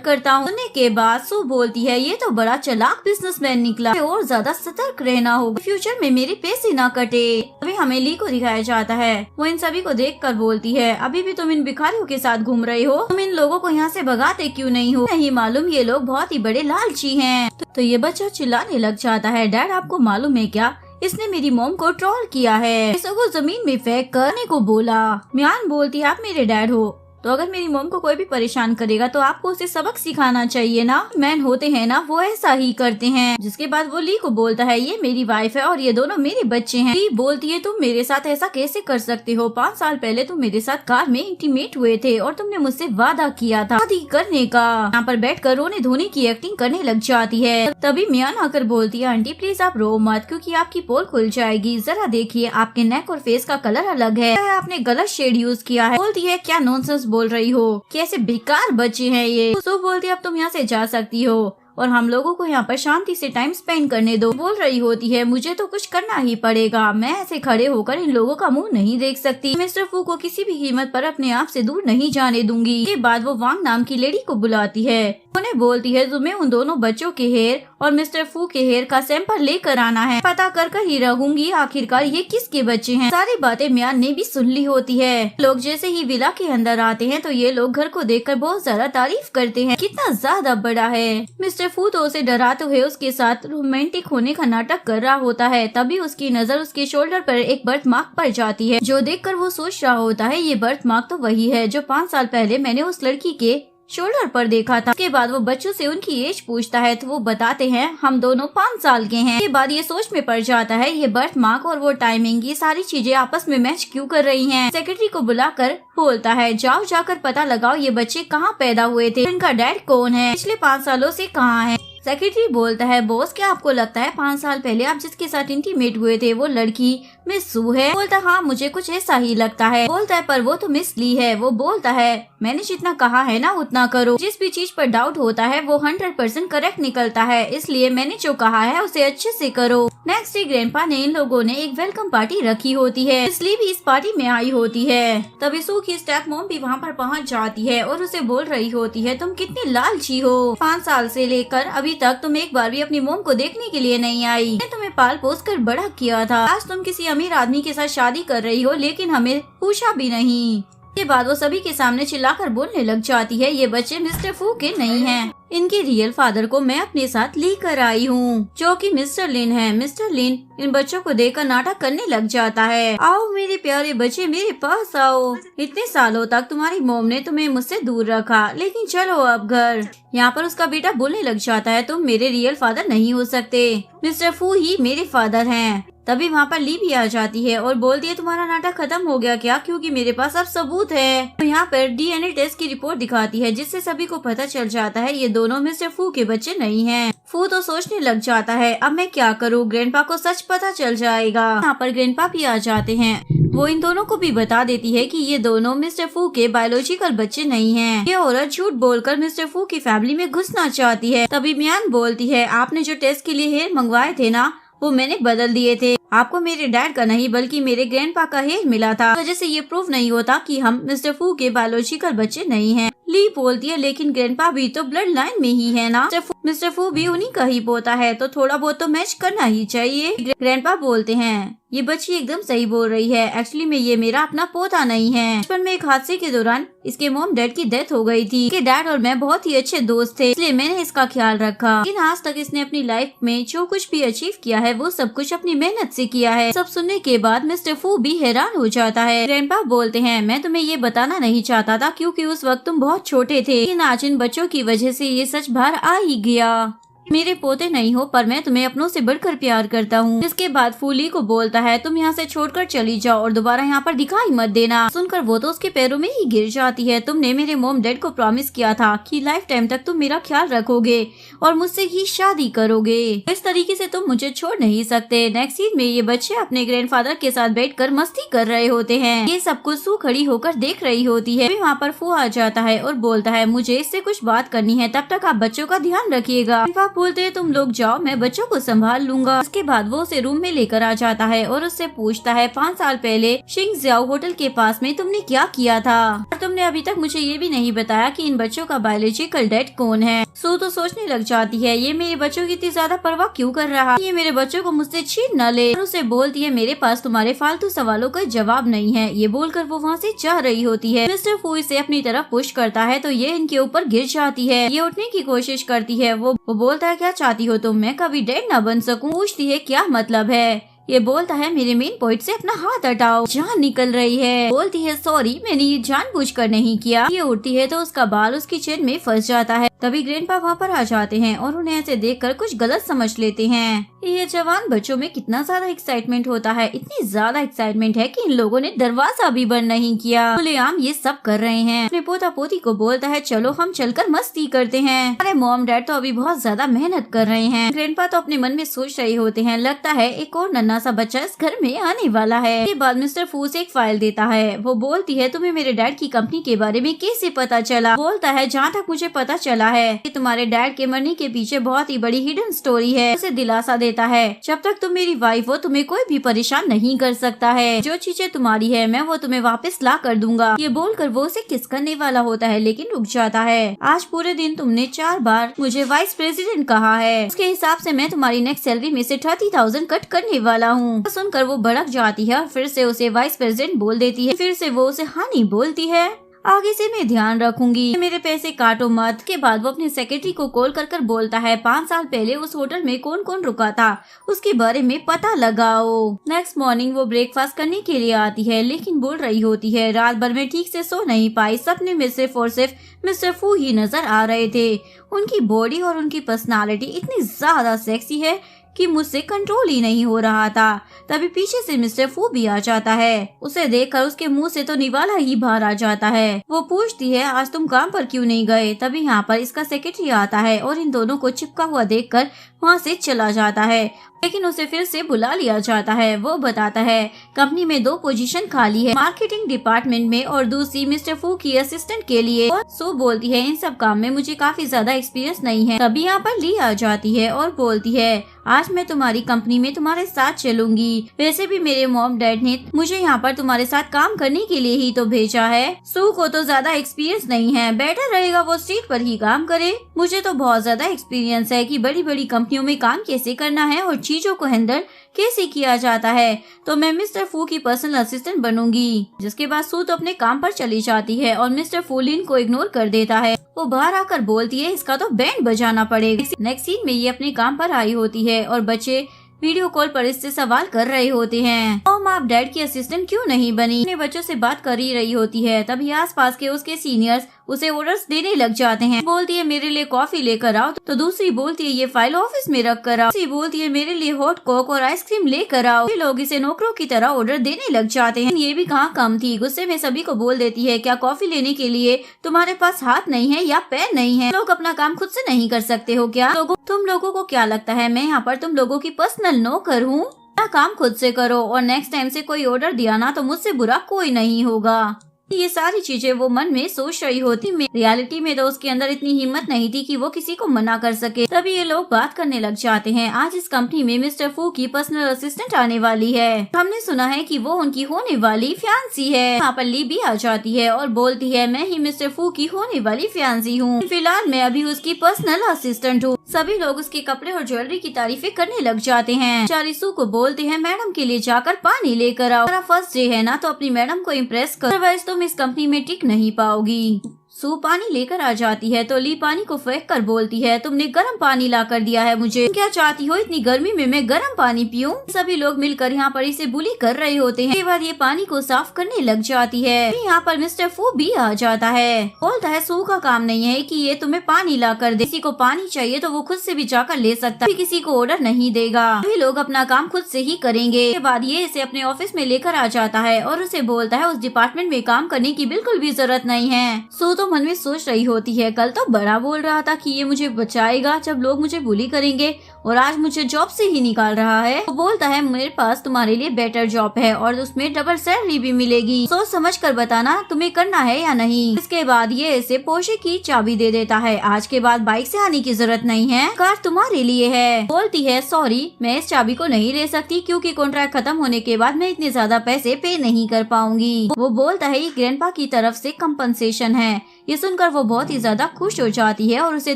करता हूँ। सुनने के बाद सू बोलती है ये तो बड़ा चालाक बिजनेसमैन निकला, और ज्यादा सतर्क रहना होगा, फ्यूचर में मेरे पैसे न कटे। अभी हमें ली को दिखाया जाता है। वो इन सभी को देखकर बोलती है अभी भी तुम इन भिखारियों के साथ घूम रही हो, तुम इन लोगों को यहाँ से भगाते क्यों नहीं हो? नहीं मालूम ये लोग बहुत ही बड़े लालची हैं। तो ये बच्चा चिल्लाने लग जाता है डैड आपको मालूम है क्या, इसने मेरी मॉम को ट्रोल किया है, इसको जमीन में फेंक करने को बोला। मियान बोलती है आप मेरे डैड हो, तो अगर मेरी मॉम को कोई भी परेशान करेगा तो आपको उसे सबक सिखाना चाहिए ना। मैन होते हैं ना वो ऐसा ही करते हैं। जिसके बाद वो ली को बोलता है ये मेरी वाइफ है और ये दोनों मेरे बच्चे हैं। ली बोलती है तुम मेरे साथ ऐसा कैसे कर सकते हो, 5 साल पहले तुम मेरे साथ कार में इंटीमेट हुए थे और तुमने मुझसे वादा किया था शादी करने का। यहाँ पर बैठकर रोने धोने की एक्टिंग करने लग जाती है। तभी मियान आकर बोलती है आंटी प्लीज आप रो मत क्योंकि आपकी पोल खुल जाएगी, जरा देखिए आपके नेक और फेस का कलर अलग है, आपने गलत शेड यूज किया है। बोलती है क्या नॉनसेंस बोल रही हो, कैसे बेकार बच्चे हैं ये। तो बोलती है अब तुम यहाँ से जा सकती हो और हम लोगों को यहाँ पर शांति से टाइम स्पेंड करने दो। बोल रही होती है मुझे तो कुछ करना ही पड़ेगा, मैं ऐसे खड़े होकर इन लोगों का मुंह नहीं देख सकती। मिस्टर फू को किसी भी कीमत पर अपने आप से दूर नहीं जाने दूंगी। के बाद वो वांग नाम की लेडी को बुलाती है। उन्हें बोलती है तुम्हें उन दोनों बच्चों के हेयर और मिस्टर फू के हेयर का सैंपल लेकर आना है, पता कर ही रहूंगी आखिरकार ये किसके बच्चे हैं। सारी बातें मियान ने भी सुन ली होती है। लोग जैसे ही विला के अंदर आते हैं तो ये लोग घर को देखकर बहुत ज्यादा तारीफ करते हैं, कितना ज्यादा बड़ा है। मिस्टर फू तो उसे डराते हुए उसके साथ रोमांटिक होने का नाटक कर रहा होता है। तभी उसकी नजर उसके शोल्डर पर एक बर्थ मार्क पड़ जाती है, जो देखकर वो सोच रहा होता है ये बर्थ मार्क तो वही है जो 5 साल पहले मैंने उस लड़की के शोल्डर पर देखा था। उसके बाद वो बच्चों से उनकी एज पूछता है तो वो बताते हैं हम दोनों 5 साल के हैं। उसके बाद ये सोच में पड़ जाता है ये बर्थ मार्क और वो टाइमिंग ये सारी चीजें आपस में मैच क्यों कर रही हैं। सेक्रेटरी को बुलाकर बोलता है जाओ जाकर पता लगाओ ये बच्चे कहाँ पैदा हुए थे, इनका डैड कौन है, पिछले 5 सालों से कहाँ है। सेक्रेटरी बोलता है बॉस क्या आपको लगता है 5 साल पहले आप जिसके साथ इंटीमेट हुए थे वो लड़की मिस सू है? बोलता हाँ मुझे कुछ ऐसा ही लगता है। बोलता है पर वो तो मिस ली है। वो बोलता है मैंने जितना कहा है ना उतना करो, जिस भी चीज पर डाउट होता है वो 100% करेक्ट निकलता है, इसलिए मैंने जो कहा है उसे अच्छे से करो। नेक्स्ट डे ग्रैंडपा ने इन लोगों ने एक वेलकम पार्टी रखी होती है, इसलिए भी इस पार्टी में आई होती है। तभी सू की स्टेप मॉम भी वहाँ पर पहुँच जाती है और उसे बोल रही होती है तुम कितनी लालची हो, 5 साल से लेकर अभी तक तुम एक बार भी अपनी मॉम को देखने के लिए नहीं आई। मैंने तुम्हें पाल पोस कर बड़ा किया था, आज तुम किसी अमीर आदमी के साथ शादी कर रही हो लेकिन हमें पूछा भी नहीं। के बाद वो सभी के सामने चिल्लाकर बोलने लग जाती है ये बच्चे मिस्टर फू के नहीं हैं, इनके रियल फादर को मैं अपने साथ लेकर आई हूँ जो कि मिस्टर लिन है। मिस्टर लिन इन बच्चों को देखकर नाटक करने लग जाता है, आओ मेरे प्यारे बच्चे मेरे पास आओ, इतने सालों तक तुम्हारी मॉम ने तुम्हें मुझसे दूर रखा लेकिन चलो अब घर। यहाँ पर उसका बेटा बोलने लग जाता है तुम मेरे रियल फादर नहीं हो सकते, मिस्टर फू ही मेरे फादर हैं। तभी वहाँ पर ली भी आ जाती है और बोलती है तुम्हारा नाटक खत्म हो गया क्या, क्योंकि मेरे पास अब सबूत है। तो यहाँ पर डीएनए टेस्ट की रिपोर्ट दिखाती है जिससे सभी को पता चल जाता है ये दोनों मिस्टर फू के बच्चे नहीं हैं। फू तो सोचने लग जाता है अब मैं क्या करूँ, ग्रैंडपा को सच पता चल जाएगा। यहाँ पर ग्रैंडपा भी आ जाते हैं, वो इन दोनों को भी बता देती है कि ये दोनों मिस्टर फू के बायोलॉजिकल बच्चे नहीं हैं। ये औरत झूठ बोलकर मिस्टर फू की फैमिली में घुसना चाहती है। तभी मियान बोलती है आपने जो टेस्ट के लिए हेयर मंगवाए थे ना वो मैंने बदल दिए थे, आपको मेरे डैड का नहीं बल्कि मेरे ग्रैंडपा का हेयर मिला था, वजह से ये प्रूफ नहीं होता कि हम मिस्टर फू के बायोलॉजिकल बच्चे नहीं हैं। ली बोलती है लेकिन ग्रैंडपा भी तो ब्लड लाइन में ही है ना, मिस्टर फू भी उन्हीं का ही पोता है तो थोड़ा बहुत तो मैच करना ही चाहिए। ग्रैंडपा बोलते हैं ये बच्ची एकदम सही बोल रही है, एक्चुअली में ये मेरा अपना पोता नहीं है। बचपन में एक हादसे के दौरान इसके मॉम डैड की डेथ हो गई थी। इसके डैड और मैं बहुत ही अच्छे दोस्त थे इसलिए मैंने इसका ख्याल रखा, लेकिन आज तक इसने अपनी लाइफ में जो कुछ भी अचीव किया है वो सब कुछ अपनी मेहनत से किया है। सब सुनने के बाद मिस्टर फू भी हैरान हो जाता है। ग्रैंडपा बोलते हैं मैं तुम्हें ये बताना नहीं चाहता था क्योंकि उस वक्त तुम बहुत छोटे थे, लेकिन आज इन बच्चों की वजह से ये सच बाहर आ ही गया। मेरे पोते नहीं हो, पर मैं तुम्हें अपनों से बढ़कर प्यार करता हूँ। इसके बाद फूली को बोलता है तुम यहाँ से छोड़कर चली जाओ और दोबारा यहाँ पर दिखाई मत देना। सुनकर वो तो उसके पैरों में ही गिर जाती है। तुमने मेरे मॉम डैड को प्रॉमिस किया था कि लाइफ टाइम तक तुम मेरा ख्याल रखोगे और मुझसे ही शादी करोगे। इस तरीके से तुम मुझे छोड़ नहीं सकते। नेक्स्ट सीन में ये बच्चे अपने ग्रैंडफादर के साथ बैठकर मस्ती कर रहे होते हैं। ये सब कुछ सू खड़ी होकर देख रही होती है। वहाँ पर फू आ जाता है और बोलता है मुझे इससे कुछ बात करनी है, तब तक आप बच्चों का ध्यान रखिएगा। बोलते हैं तुम लोग जाओ, मैं बच्चों को संभाल लूंगा। उसके बाद वो उसे रूम में लेकर आ जाता है और उससे पूछता है 5 साल पहले शिंगजियाओ होटल के पास में तुमने क्या किया था और तुमने अभी तक मुझे ये भी नहीं बताया कि इन बच्चों का बायोलॉजिकल डैड कौन है। सू तो सोचने लग जाती है ये मेरे बच्चों की इतनी ज्यादा परवाह क्यों कर रहा है, ये मेरे बच्चों को मुझसे छीन न ले। और उसे बोलती है मेरे पास तुम्हारे फालतू सवालों का जवाब नहीं है। ये बोलकर वो वहाँ से जा रही होती है। मिस्टर फू इसे अपनी तरफ पुश करता है तो ये इनके ऊपर गिर जाती है। ये उठने की कोशिश करती है। वो बोलता है क्या चाहती हो तुम, मैं कभी डैड न बन सकूं। पूछती है क्या मतलब है। ये बोलता है मेरे मेन पॉइंट से अपना हाथ हटाओ, जान निकल रही है। बोलती है सॉरी, मैंने ये जानबूझकर नहीं किया। ये उठती है तो उसका बाल उसकी चेन में फंस जाता है। तभी ग्रैंडपा वहाँ पर आ जाते हैं और उन्हें ऐसे देखकर कुछ गलत समझ लेते हैं। ये जवान बच्चों में कितना ज्यादा एक्साइटमेंट होता है, इतनी ज्यादा एक्साइटमेंट है कि इन लोगों ने दरवाजा भी बंद नहीं किया। खुलेआम ये सब कर रहे हैं। अपने पोता पोती को बोलता है चलो हम चलकर मस्ती करते हैं। अरे मॉम डैड तो अभी बहुत ज्यादा मेहनत कर रहे हैं। ग्रैंडपा तो अपने मन में सोच रहे होते हैं लगता है एक और नन्हा सा बच्चा इस घर में आने वाला है। इसके बाद मिस्टर फू से एक फाइल देता है। वो बोलती है तुम्हें मेरे डैड की कंपनी के बारे में कैसे पता चला। बोलता है जहाँ तक मुझे पता चला है कि तुम्हारे डैड के मरने के पीछे बहुत ही बड़ी हिडन स्टोरी है। उसे दिलासा देता है जब तक तुम मेरी वाइफ हो तुम्हें कोई भी परेशान नहीं कर सकता है। जो चीजें तुम्हारी है मैं वो तुम्हें वापस ला कर दूंगा। ये बोलकर वो उसे किस करने वाला होता है लेकिन रुक जाता है। आज पूरे दिन तुमने 4 बार मुझे वाइस प्रेसिडेंट कहा है, उसके हिसाब से मैं तुम्हारी नेक्स्ट सैलरी में से 30,000 कट करने वाला हूँ। सुनकर वो भड़क जाती है और फिर से उसे वाइस प्रेसिडेंट बोल देती है। फिर से वो उसे हानि बोलती है आगे से मैं ध्यान रखूंगी, मेरे पैसे काटो मत। के बाद वो अपने सेक्रेटरी को कॉल कर बोलता है 5 साल पहले उस होटल में कौन कौन रुका था उसके बारे में पता लगाओ। नेक्स्ट मॉर्निंग वो ब्रेकफास्ट करने के लिए आती है लेकिन बोल रही होती है रात भर में ठीक से सो नहीं पाई। सपने में सिर्फ और सिर्फ मिस्टर फू ही नजर आ रहे थे। उनकी बॉडी और उनकी पर्सनालिटी इतनी ज्यादा सेक्सी है कि मुझसे कंट्रोल ही नहीं हो रहा था। तभी पीछे से मिस्टर फू भी आ जाता है। उसे देखकर उसके मुंह से तो निवाला ही बाहर आ जाता है। वो पूछती है आज तुम काम पर क्यों नहीं गए। तभी यहाँ पर इसका सेक्रेटरी आता है और इन दोनों को चिपका हुआ देखकर वहाँ से चला जाता है लेकिन उसे फिर से बुला लिया जाता है। वो बताता है कंपनी में 2 पोजीशन खाली है, मार्केटिंग डिपार्टमेंट में और दूसरी मिस्टर फू की असिस्टेंट के लिए। और सो बोलती है इन सब काम में मुझे काफी ज्यादा एक्सपीरियंस नहीं है। तभी यहाँ पर ली आ जाती है और बोलती है आज मैं तुम्हारी कंपनी में तुम्हारे साथ चलूंगी। वैसे भी मेरे मॉम डैड ने मुझे यहाँ पर तुम्हारे साथ काम करने के लिए ही तो भेजा है। सू को तो ज्यादा एक्सपीरियंस नहीं है, बेटर रहेगा वो स्ट्रीट पर ही काम करे। मुझे तो बहुत ज्यादा एक्सपीरियंस है कि बड़ी बड़ी कंपनियों में काम कैसे करना है और चीजों को हैंडल कैसे किया जाता है। तो मैं मिस्टर फू की पर्सनल असिस्टेंट बनूंगी। जिसके बाद सू तो अपने काम पर चली जाती है और मिस्टर फू लिन को इग्नोर कर देता है। वो बाहर आकर बोलती है इसका तो बैंड बजाना पड़ेगा। नेक्स्ट सीन में ये अपने काम पर आई होती है और बच्चे वीडियो कॉल पर इससे सवाल कर रहे होते हैं मॉम आप डैड की असिस्टेंट क्यों नहीं बनी। अपने बच्चों से बात कर ही रही होती है। तभी आसपास के उसके सीनियर्स उसे ऑर्डर्स देने लग जाते हैं। बोलती है मेरे लिए कॉफी लेकर आओ, तो दूसरी बोलती है ये फाइल ऑफिस में रख कर आओ। तीसरी बोलती है मेरे लिए हॉट कोक और आइसक्रीम लेकर आओ। ये लोग इसे नौकरों की तरह ऑर्डर देने लग जाते हैं। ये भी कहाँ कम थी, गुस्से में सभी को बोल देती है क्या कॉफी लेने के लिए तुम्हारे पास हाथ नहीं है या पैर नहीं है, लोग अपना काम खुद से नहीं कर सकते हो क्या। तुम लोगों को क्या लगता है मैं यहाँ पर तुम लोगों की पर्सनल नौकर हूँ। अपना काम खुद से करो और नेक्स्ट टाइम से कोई ऑर्डर दिया ना तो मुझसे बुरा कोई नहीं होगा। ये सारी चीजें वो मन में सोच रही होती। रियलिटी में तो उसके अंदर इतनी हिम्मत नहीं थी कि वो किसी को मना कर सके। तभी ये लोग बात करने लग जाते हैं आज इस कंपनी में मिस्टर फू की पर्सनल असिस्टेंट आने वाली है। हमने सुना है कि वो उनकी होने वाली फियांसी है। यहाँ पर ली भी आ जाती है और बोलती है मैं ही मिस्टर फू की होने वाली फियांसी हूँ, फिलहाल मैं अभी उसकी पर्सनल असिस्टेंट हूँ। सभी लोग उसके कपड़े और ज्वेलरी की तारीफें करने लग जाते हैं। चारिसू को बोलते हैं मैडम के लिए जाकर पानी लेकर आओ, फर्स्ट डे है ना तो अपनी मैडम को इम्प्रेस कर, अदरवाइज तुम इस कंपनी में टिक नहीं पाओगी। सू पानी लेकर आ जाती है तो ली पानी को फेंक कर बोलती है, तुमने गर्म पानी ला कर दिया है मुझे, क्या चाहती हो इतनी गर्मी में मैं गर्म पानी पीऊं? सभी लोग मिलकर यहाँ पर इसे बुली कर रहे होते हैं। इसके बाद ये पानी को साफ करने लग जाती है। यहाँ पर मिस्टर फू भी आ जाता है, बोलता है सू का काम नहीं है कि ये तुम्हें पानी ला कर दे, किसी को पानी चाहिए तो वो खुद से भी जाकर ले सकता है, किसी को ऑर्डर नहीं देगा, सभी लोग अपना काम खुद से ही करेंगे। इसके बाद ये इसे अपने ऑफिस में लेकर आ जाता है और उसे बोलता है उस डिपार्टमेंट में काम करने की बिल्कुल भी जरूरत नहीं है। सू तो मन में सोच रही होती है, कल तो बड़ा बोल रहा था कि ये मुझे बचाएगा जब लोग मुझे बुली करेंगे और आज मुझे जॉब से ही निकाल रहा है। वो बोलता है मेरे पास तुम्हारे लिए बेटर जॉब है और उसमें डबल सैलरी भी मिलेगी, सोच समझ कर बताना तुम्हें करना है या नहीं। इसके बाद ये इसे पोर्शे की चाबी दे देता है, आज के बाद बाइक से आने की जरूरत नहीं है, कार तुम्हारे लिए है। बोलती है सॉरी मैं इस चाबी को नहीं ले सकती क्योंकि कॉन्ट्रैक्ट खत्म होने के बाद मैं इतने ज्यादा पैसे पे नहीं कर पाऊंगी। वो बोलता है ये ग्रैंडपा की तरफ से कंपनसेशन है। ये सुनकर वो बहुत ही ज्यादा खुश हो जाती है और उसे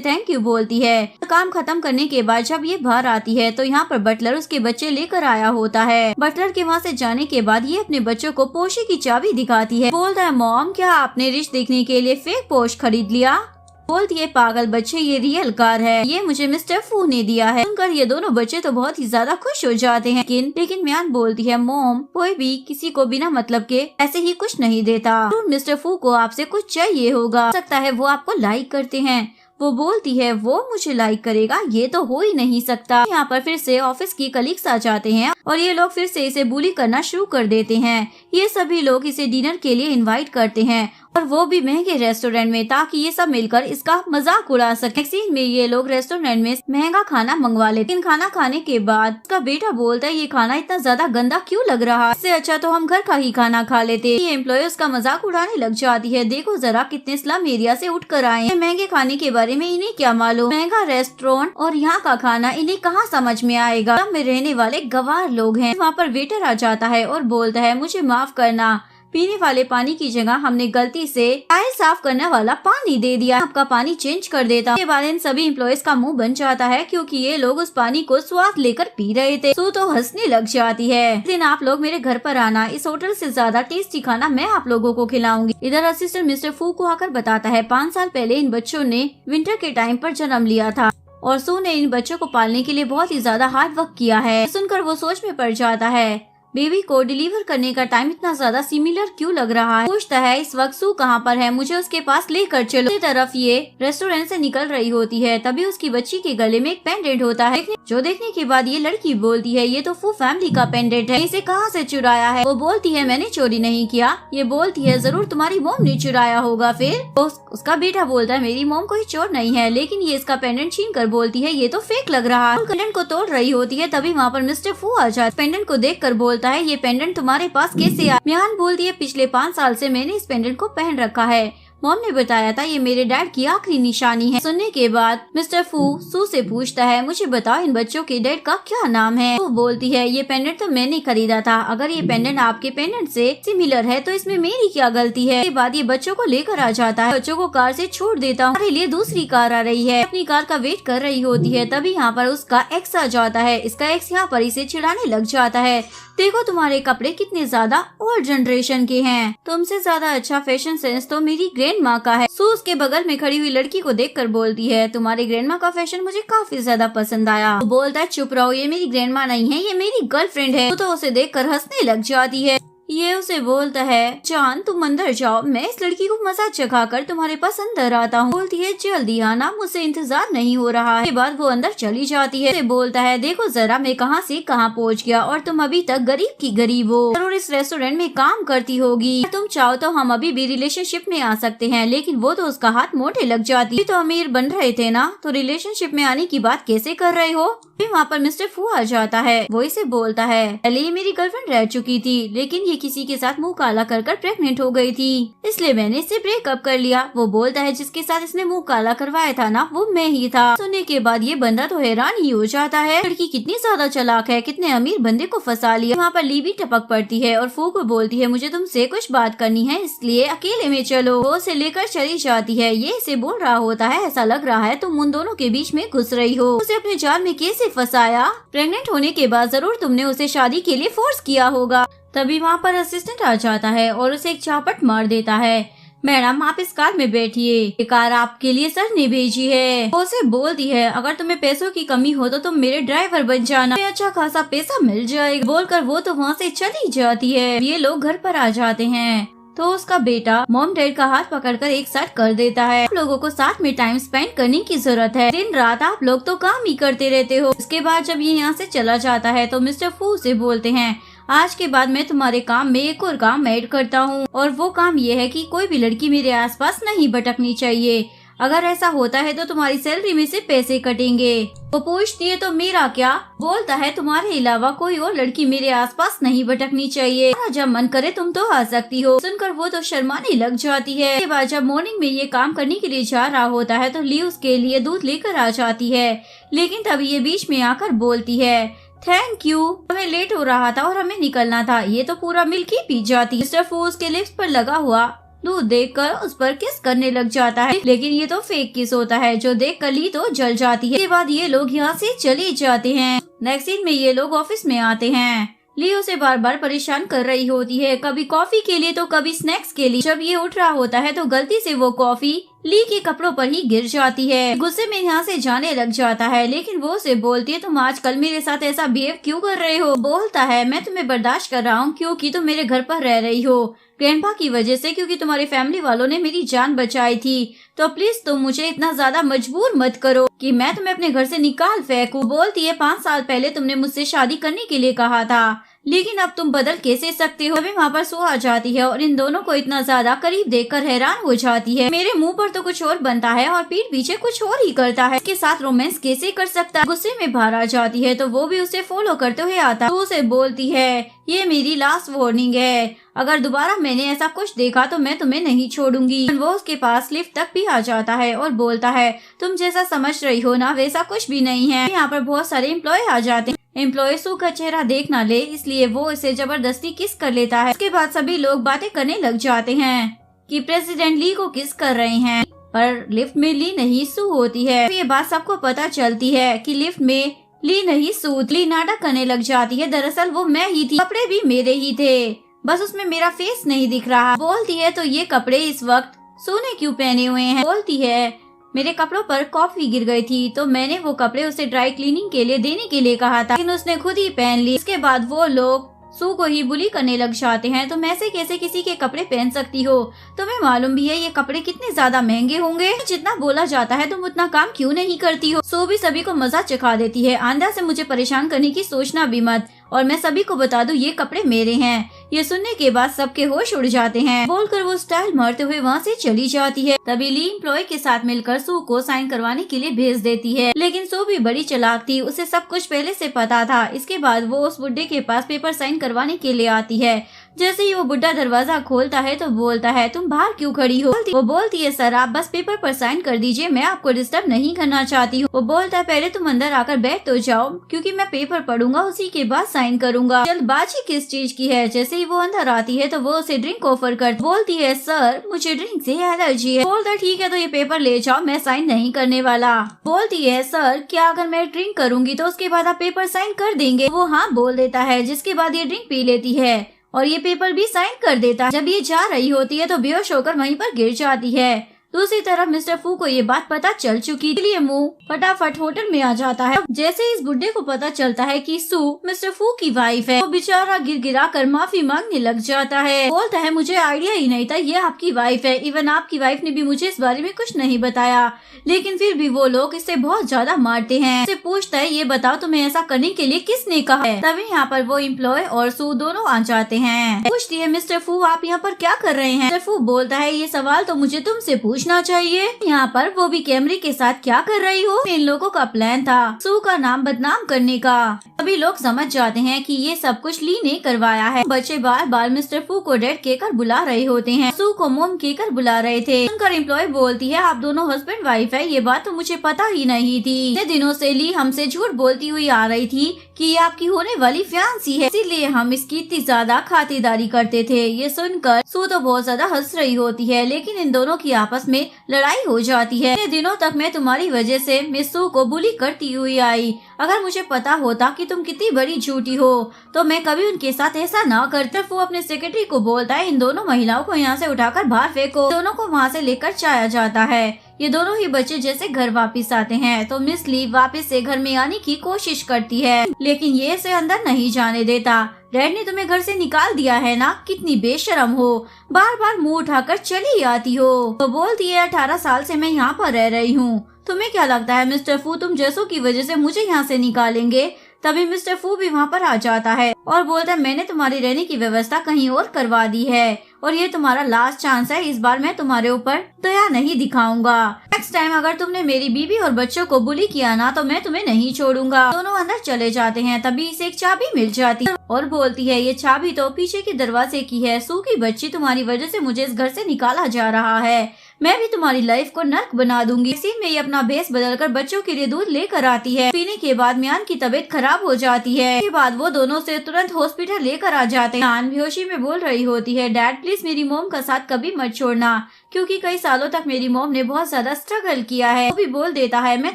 थैंक यू बोलती है। काम खत्म करने के बाद जब ये बाहर आती है तो यहाँ पर बटलर उसके बच्चे लेकर आया होता है। बटलर के वहाँ से जाने के बाद ये अपने बच्चों को पोर्शे की चाबी दिखाती है। बोलता है मॉम क्या आपने रिच दिखने के लिए फेक पोर्शे खरीद लिया? बोलती है पागल बच्चे ये रियल कार है, ये मुझे मिस्टर फू ने दिया है। सुनकर ये दोनों बच्चे तो बहुत ही ज्यादा खुश हो जाते हैं। लेकिन म्यान बोलती है मॉम कोई भी किसी को बिना मतलब के ऐसे ही कुछ नहीं देता, तो मिस्टर फू को आपसे कुछ चाहिए होगा, हो सकता है वो आपको लाइक करते हैं। वो बोलती है वो मुझे लाइक करेगा, ये तो हो ही नहीं सकता। यहाँ पर फिर से ऑफिस की कलीग्स आ जाते हैं और ये लोग फिर से इसे बुली करना शुरू कर देते हैं। ये सभी लोग इसे डिनर के लिए इनवाइट करते हैं और वो भी महंगे रेस्टोरेंट में, ताकि ये सब मिलकर इसका मजाक उड़ा सके। सीन में ये लोग रेस्टोरेंट में महंगा खाना मंगवा लेते हैं। खाना खाने के बाद उसका बेटा बोलता है ये खाना इतना ज्यादा गंदा क्यों लग रहा है, इससे अच्छा तो हम घर का ही खाना खा लेते। ये एम्प्लॉय उसका मजाक उड़ाने लग जाती है, देखो जरा कितने स्लम एरिया से उठ कर आए हैं, महंगे खाने के बारे में इन्हें क्या मालूम, महंगा रेस्टोरेंट और यहाँ का खाना इन्हें कहाँ समझ में आएगा, स्लम में रहने वाले गवार लोग हैं। वहाँ पर वेटर आ जाता है और बोलता है मुझे माफ करना, पीने वाले पानी की जगह हमने गलती से टाइल साफ करने वाला पानी दे दिया, आपका पानी चेंज कर देता। इसके बाद इन सभी एम्प्लॉयज का मुंह बन जाता है क्योंकि ये लोग उस पानी को स्वाद लेकर पी रहे थे। सू तो हंसने लग जाती है, इस दिन आप लोग मेरे घर पर आना, इस होटल से ज्यादा टेस्टी खाना मैं आप लोगों को खिलाऊंगी। इधर असिस्टेंट मिस्टर फू को आकर बताता है 5 साल पहले इन बच्चों ने विंटर के टाइम पर जन्म लिया था और सू ने इन बच्चों को पालने के लिए बहुत ही ज्यादा हार्ड वर्क किया है। सुनकर वो सोच में पड़ जाता है बेबी को डिलीवर करने का टाइम इतना ज्यादा सिमिलर क्यों लग रहा है। पूछता है इस वक्त सू कहाँ पर है, मुझे उसके पास लेकर चलो। दूसरी तरफ ये रेस्टोरेंट से निकल रही होती है, तभी उसकी बच्ची के गले में एक पेंडेंट होता है, जो देखने के बाद ये लड़की बोलती है ये तो फू फैमिली का पेंडेंट है, इसे कहाँ से चुराया है। वो बोलती है मैंने चोरी नहीं किया। ये बोलती है जरूर तुम्हारी मॉम ने चुराया होगा। फिर उसका बेटा बोलता है मेरी मॉम कोई चोर नहीं है, लेकिन ये इसका पेंडेंट छीन कर बोलती है ये तो फेक लग रहा है। पेंडेंट को तोड़ रही होती है, तभी वहाँ पर मिस्टर फू आ जाता है। पेंडेंट को देख कर बोलता है ये पेंडेंट तुम्हारे पास कैसे आया। म्यान बोलती है पिछले 5 साल से मैंने इस पेंडेंट को पहन रखा है, मॉम ने बताया था ये मेरे डैड की आखिरी निशानी है। सुनने के बाद मिस्टर फू सू से पूछता है मुझे बताओ इन बच्चों के डैड का क्या नाम है। वो बोलती है ये पेंडेंट तो मैंने खरीदा था, अगर ये पेंडेंट आपके पेंडेंट से सिमिलर है तो इसमें मेरी क्या गलती है। इसके बाद ये बच्चों को लेकर आ जाता है, बच्चों को कार से छोड़ देता हूँ, हमारे लिए दूसरी कार आ रही है। अपनी कार का वेट कर रही होती है, तभी यहाँ पर उसका एक्स आ जाता है। इसका एक्स यहाँ पर इसे चिढ़ाने लग जाता है, देखो तुम्हारे कपड़े कितने ज्यादा ओल्ड जनरेशन के हैं, तुमसे ज्यादा अच्छा फैशन सेंस तो मेरी ग्रैंड माँ का है। सू उसके बगल में खड़ी हुई लड़की को देखकर बोलती है तुम्हारी ग्रैंड माँ का फैशन मुझे काफी ज्यादा पसंद आया। तो बोलता है चुप रहो, ये मेरी ग्रैंड माँ नहीं है, ये मेरी गर्लफ्रेंड है। तो उसे देखकर हंसने लग जाती है। ये उसे बोलता है जान तुम अंदर जाओ, मैं इस लड़की को मजा चखाकर तुम्हारे पास अंदर आता हूँ। बोलती है जल्दी आना, मुझसे इंतजार नहीं हो रहा है। के बाद वो अंदर चली जाती है। बोलता है देखो जरा मैं कहाँ से कहाँ पहुँच गया और तुम अभी तक गरीब की गरीब हो, जरूर इस रेस्टोरेंट में काम करती होगी, तुम चाहो तो हम अभी भी रिलेशनशिप में आ सकते हैं। लेकिन वो तो उसका हाथ मोटे लग जाती है, तो अमीर बन रहे थे ना, तो रिलेशनशिप में आने की बात कैसे कर रहे हो। फिर वहाँ पर मिस्टर फू आ जाता है, वो इसे बोलता है पहले ये मेरी गर्लफ्रेंड रह चुकी थी, लेकिन ये किसी के साथ मुंह काला कर प्रेग्नेंट हो गई थी, इसलिए मैंने इससे ब्रेकअप कर लिया। वो बोलता है जिसके साथ इसने मुंह काला करवाया था ना वो मैं ही था। सुनने के बाद ये बंदा तो हैरान ही हो जाता है, लड़की कितनी ज्यादा चालाक है, कितने अमीर बंदे को फंसा लिया। वहाँ पर ली भी टपक पड़ती है और फू को बोलती है मुझे तुमसे कुछ बात करनी है, इसलिए अकेले में चलो। वो उसे लेकर चली जाती है। ये इसे बोल रहा होता है ऐसा लग रहा है तुम उन दोनों के बीच में घुस रही हो, उसे अपने जाल में कैसे फंसाया, प्रेग्नेंट होने के बाद जरूर तुमने उसे शादी के लिए फोर्स किया होगा। तभी वहाँ पर असिस्टेंट आ जाता है और उसे एक चापट मार देता है। मैडम आप इस कार में बैठिए, ये कार आपके लिए सर ने भेजी है। वो उसे बोलती है अगर तुम्हें पैसों की कमी हो तो तुम मेरे ड्राइवर बन जाना, तुम्हें अच्छा खासा पैसा मिल जाएगा। बोलकर वो तो वहाँ से चली जाती है। ये लोग घर पर आ जाते हैं तो उसका बेटा मॉम डैड का हाथ पकड़कर एक साथ कर देता है। आप लोगों को साथ में टाइम स्पेंड करने की जरूरत है। दिन रात आप लोग तो काम ही करते रहते हो। इसके बाद जब ये यहाँ से चला जाता है तो मिस्टर फू से बोलते हैं आज के बाद मैं तुम्हारे काम में एक और काम ऐड करता हूँ, और वो काम ये है कि कोई भी लड़की मेरे आसपास नहीं भटकनी चाहिए। अगर ऐसा होता है तो तुम्हारी सैलरी में से पैसे कटेंगे। वो पूछती है तो मेरा क्या? बोलता है तुम्हारे अलावा कोई और लड़की मेरे आसपास नहीं भटकनी चाहिए, जब मन करे तुम तो आ सकती हो। सुनकर वो तो शर्माने लग जाती है। इसके बाद जब मॉर्निंग में ये काम करने के लिए जा रहा होता है तो ली उसके लिए दूध लेकर आ जाती है, लेकिन तभी ये बीच में आकर बोलती है थैंक यू, हमें लेट हो रहा था और हमें निकलना था। ये तो पूरा मिल्क ही पी जाती। मिस्टर फू उसके लिप्स पर लगा हुआ दूध देखकर उस पर किस करने लग जाता है, लेकिन ये तो फेक किस होता है जो देखकर ली तो जल जाती है। इसके बाद ये लोग यहाँ से चले जाते हैं। नेक्स्ट सीन में ये लोग ऑफिस में आते हैं। ली उसे बार बार परेशान कर रही होती है, कभी कॉफी के लिए तो कभी स्नैक्स के लिए। जब ये उठ रहा होता है तो गलती से वो कॉफी ली के कपड़ों पर ही गिर जाती है। गुस्से में यहाँ से जाने लग जाता है, लेकिन वो उसे बोलती है तुम आजकल मेरे साथ ऐसा बिहेव क्यों कर रहे हो? बोलता है मैं तुम्हें बर्दाश्त कर रहा हूँ क्योंकि तुम मेरे घर पर रह रही हो, ग्रैंडपा की वजह से, क्योंकि तुम्हारी फैमिली वालों ने मेरी जान बचाई थी। तो प्लीज तुम मुझे इतना ज्यादा मजबूर मत करो कि मैं तुम्हें अपने घर से निकाल फेंकूं। बोलती है 5 साल पहले तुमने मुझसे शादी करने के लिए कहा था, लेकिन अब तुम बदल कैसे सकते हो? अभी वहाँ पर सो आ जाती है और इन दोनों को इतना ज्यादा करीब देखकर हैरान हो जाती है। मेरे मुंह पर तो कुछ और बनता है और पीठ पीछे कुछ और ही करता है, इसके साथ रोमांस कैसे कर सकता है? गुस्से में बाहर आ जाती है तो वो भी उसे फॉलो करते हुए आता। तो उसे बोलती है ये मेरी लास्ट वार्निंग है, अगर दोबारा मैंने ऐसा कुछ देखा तो मैं तुम्हें नहीं छोड़ूंगी। वो उसके पास लिफ्ट तक भी आ जाता है और बोलता है तुम जैसा समझ रही हो ना वैसा कुछ भी नहीं है। यहाँ पर बहुत सारे एम्प्लॉय आ जाते हैं। एम्प्लॉय सू का चेहरा देख ना ले इसलिए वो इसे जबरदस्ती किस कर लेता है। उसके बाद सभी लोग बातें करने लग जाते हैं कि प्रेसिडेंट ली को किस कर रहे हैं, पर लिफ्ट में ली नहीं सू होती है। ये बात सबको पता चलती है कि लिफ्ट में ली नहीं सू। ली नाटक करने लग जाती है, दरअसल वो मैं ही थी, कपड़े भी मेरे ही थे, बस उसमें मेरा फेस नहीं दिख रहा। बोलती है तो ये कपड़े इस वक्त सू ने क्यों पहने हुए हैं? बोलती है मेरे कपड़ों पर कॉफी गिर गई थी तो मैंने वो कपड़े उसे ड्राई क्लीनिंग के लिए देने के लिए कहा था, लेकिन उसने खुद ही पहन ली। इसके बाद वो लोग सू को ही बुली करने लग जाते हैं, तुम ऐसे कैसे किसी के कपड़े पहन सकती हो? तुम्हें मालूम भी है ये कपड़े कितने ज्यादा महंगे होंगे? जितना बोला जाता है तुम उतना काम क्यों नहीं करती हो? सू भी सभी को मजा चखा देती है, आंधा से मुझे परेशान करने की सोचना भी मत, और मैं सभी को बता दूं ये कपड़े मेरे हैं। ये सुनने के बाद सबके होश उड़ जाते हैं। बोलकर वो स्टाइल मारते हुए वहाँ से चली जाती है। तभी ली एम्प्लॉय के साथ मिलकर सू को साइन करवाने के लिए भेज देती है, लेकिन सू भी बड़ी चालाक थी, उसे सब कुछ पहले से पता था। इसके बाद वो उस बुड्ढे के पास पेपर साइन करवाने के लिए आती है। जैसे ही वो बुड्ढा दरवाजा खोलता है तो बोलता है तुम बाहर क्यों खड़ी हो? वो बोलती है सर आप बस पेपर पर साइन कर दीजिए, मैं आपको डिस्टर्ब नहीं करना चाहती हूँ। वो बोलता है पहले तुम अंदर आकर बैठ तो जाओ, क्योंकि मैं पेपर पढ़ूंगा उसी के बाद साइन करूंगा। जल्दबाजी किस चीज की है? जैसे ही वो अंदर आती है तो वो उसे ड्रिंक ऑफर कर बोलती है सर मुझे ड्रिंक से एलर्जी है। बोलता ठीक है तो ये पेपर ले जाओ, मैं साइन नहीं करने वाला। बोलती है सर क्या अगर मैं ड्रिंक करूंगी तो उसके बाद आप पेपर साइन कर देंगे? वो हाँ बोल देता है, जिसके बाद ये ड्रिंक पी लेती है और ये पेपर भी साइन कर देता है। जब ये जा रही होती है तो बेहोश होकर वहीं पर गिर जाती है। दूसरी तरफ मिस्टर फू को ये बात पता चल चुकी, इसलिए मुंह फटाफट होटल में आ जाता है। जैसे इस बुड्ढे को पता चलता है कि सू मिस्टर फू की वाइफ है, वो बेचारा गिड़गिड़ा कर माफी मांगने लग जाता है। बोलता है मुझे आइडिया ही नहीं था ये आपकी वाइफ है, इवन आपकी वाइफ ने भी मुझे इस बारे में कुछ नहीं बताया, लेकिन फिर भी वो लोग इससे बहुत ज्यादा मारते हैं। उससे पूछता है ये बताओ तुम्हें ऐसा करने के लिए किसने कहा है? तभी यहाँ पर वो एम्प्लॉय और सू दोनों आ जाते हैं। पूछती है मिस्टर फू आप यहाँ पर क्या कर रहे हैं? मिस्टर फू बोलता है ये सवाल तो मुझे तुमसे पूछना चाहिए, यहाँ पर वो भी कैमरे के साथ क्या कर रही हो? इन लोगों का प्लान था सू का नाम बदनाम करने का। सभी लोग समझ जाते हैं कि ये सब कुछ ली ने करवाया है। बच्चे बार बार मिस्टर फू को डैड कहकर बुला रहे होते हैं, सू को मोम कहकर बुला रहे थे। उनका एम्प्लॉय बोलती है आप दोनों हस्बैंड वाइफ है, ये बात तो मुझे पता ही नहीं थी। इतने दिनों से ली हमसे झूठ बोलती हुई आ रही थी कि ये आपकी होने वाली फियांसी है, इसीलिए हम इसकी इतनी ज्यादा खातिरदारी करते थे। ये सुनकर सू तो बहुत ज्यादा हंस रही होती है, लेकिन इन दोनों की आपस में लड़ाई हो जाती है। इतने दिनों तक मैं तुम्हारी वजह से मिस सू को बुली करती हुई आई। अगर मुझे पता होता कि तुम कितनी बड़ी झूठी हो तो मैं कभी उनके साथ ऐसा ना करता। वो अपने सेक्रेटरी को बोलता है इन दोनों महिलाओं को यहाँ से उठाकर बाहर फेंको। दोनों को वहाँ से लेकर जाया जाता है। ये दोनों ही बच्चे जैसे घर वापस आते हैं तो मिस ली वापस से घर में आने की कोशिश करती है, लेकिन ये इसे अंदर नहीं जाने देता। डैड ने तुम्हें घर से निकाल दिया है ना, कितनी बेशरम हो, बार बार मुंह उठाकर चली आती हो। तो बोलती है 18 साल से मैं यहाँ पर रह रही हूँ, तुम्हें क्या लगता है मिस्टर फू तुम जैसों की वजह से मुझे यहाँ से निकालेंगे। तभी मिस्टर फू भी वहाँ पर आ जाता है और बोलता है मैंने तुम्हारी रहने की व्यवस्था कहीं और करवा दी है और ये तुम्हारा लास्ट चांस है। इस बार मैं तुम्हारे ऊपर दया नहीं दिखाऊंगा। नेक्स्ट टाइम अगर तुमने मेरी बीवी और बच्चों को बुली किया ना तो मैं तुम्हें नहीं छोड़ूंगा। दोनों अंदर चले जाते हैं। तभी इसे एक चाबी मिल जाती है और बोलती है ये चाबी तो पीछे के दरवाजे की है। सू की बच्ची तुम्हारी वजह से मुझे इस घर से निकाला जा रहा है, मैं भी तुम्हारी लाइफ को नर्क बना दूंगी। इसी में ये अपना भेस बदलकर बच्चों के लिए दूध लेकर आती है। पीने के बाद मियान की तबीयत खराब हो जाती है। इसके बाद वो दोनों से तुरंत हॉस्पिटल लेकर आ जाते हैं। मियान बेहोशी में बोल रही होती है डैड प्लीज मेरी मॉम का साथ कभी मत छोड़ना, क्योंकि कई सालों तक मेरी मॉम ने बहुत ज्यादा स्ट्रगल किया है। वो भी बोल देता है मैं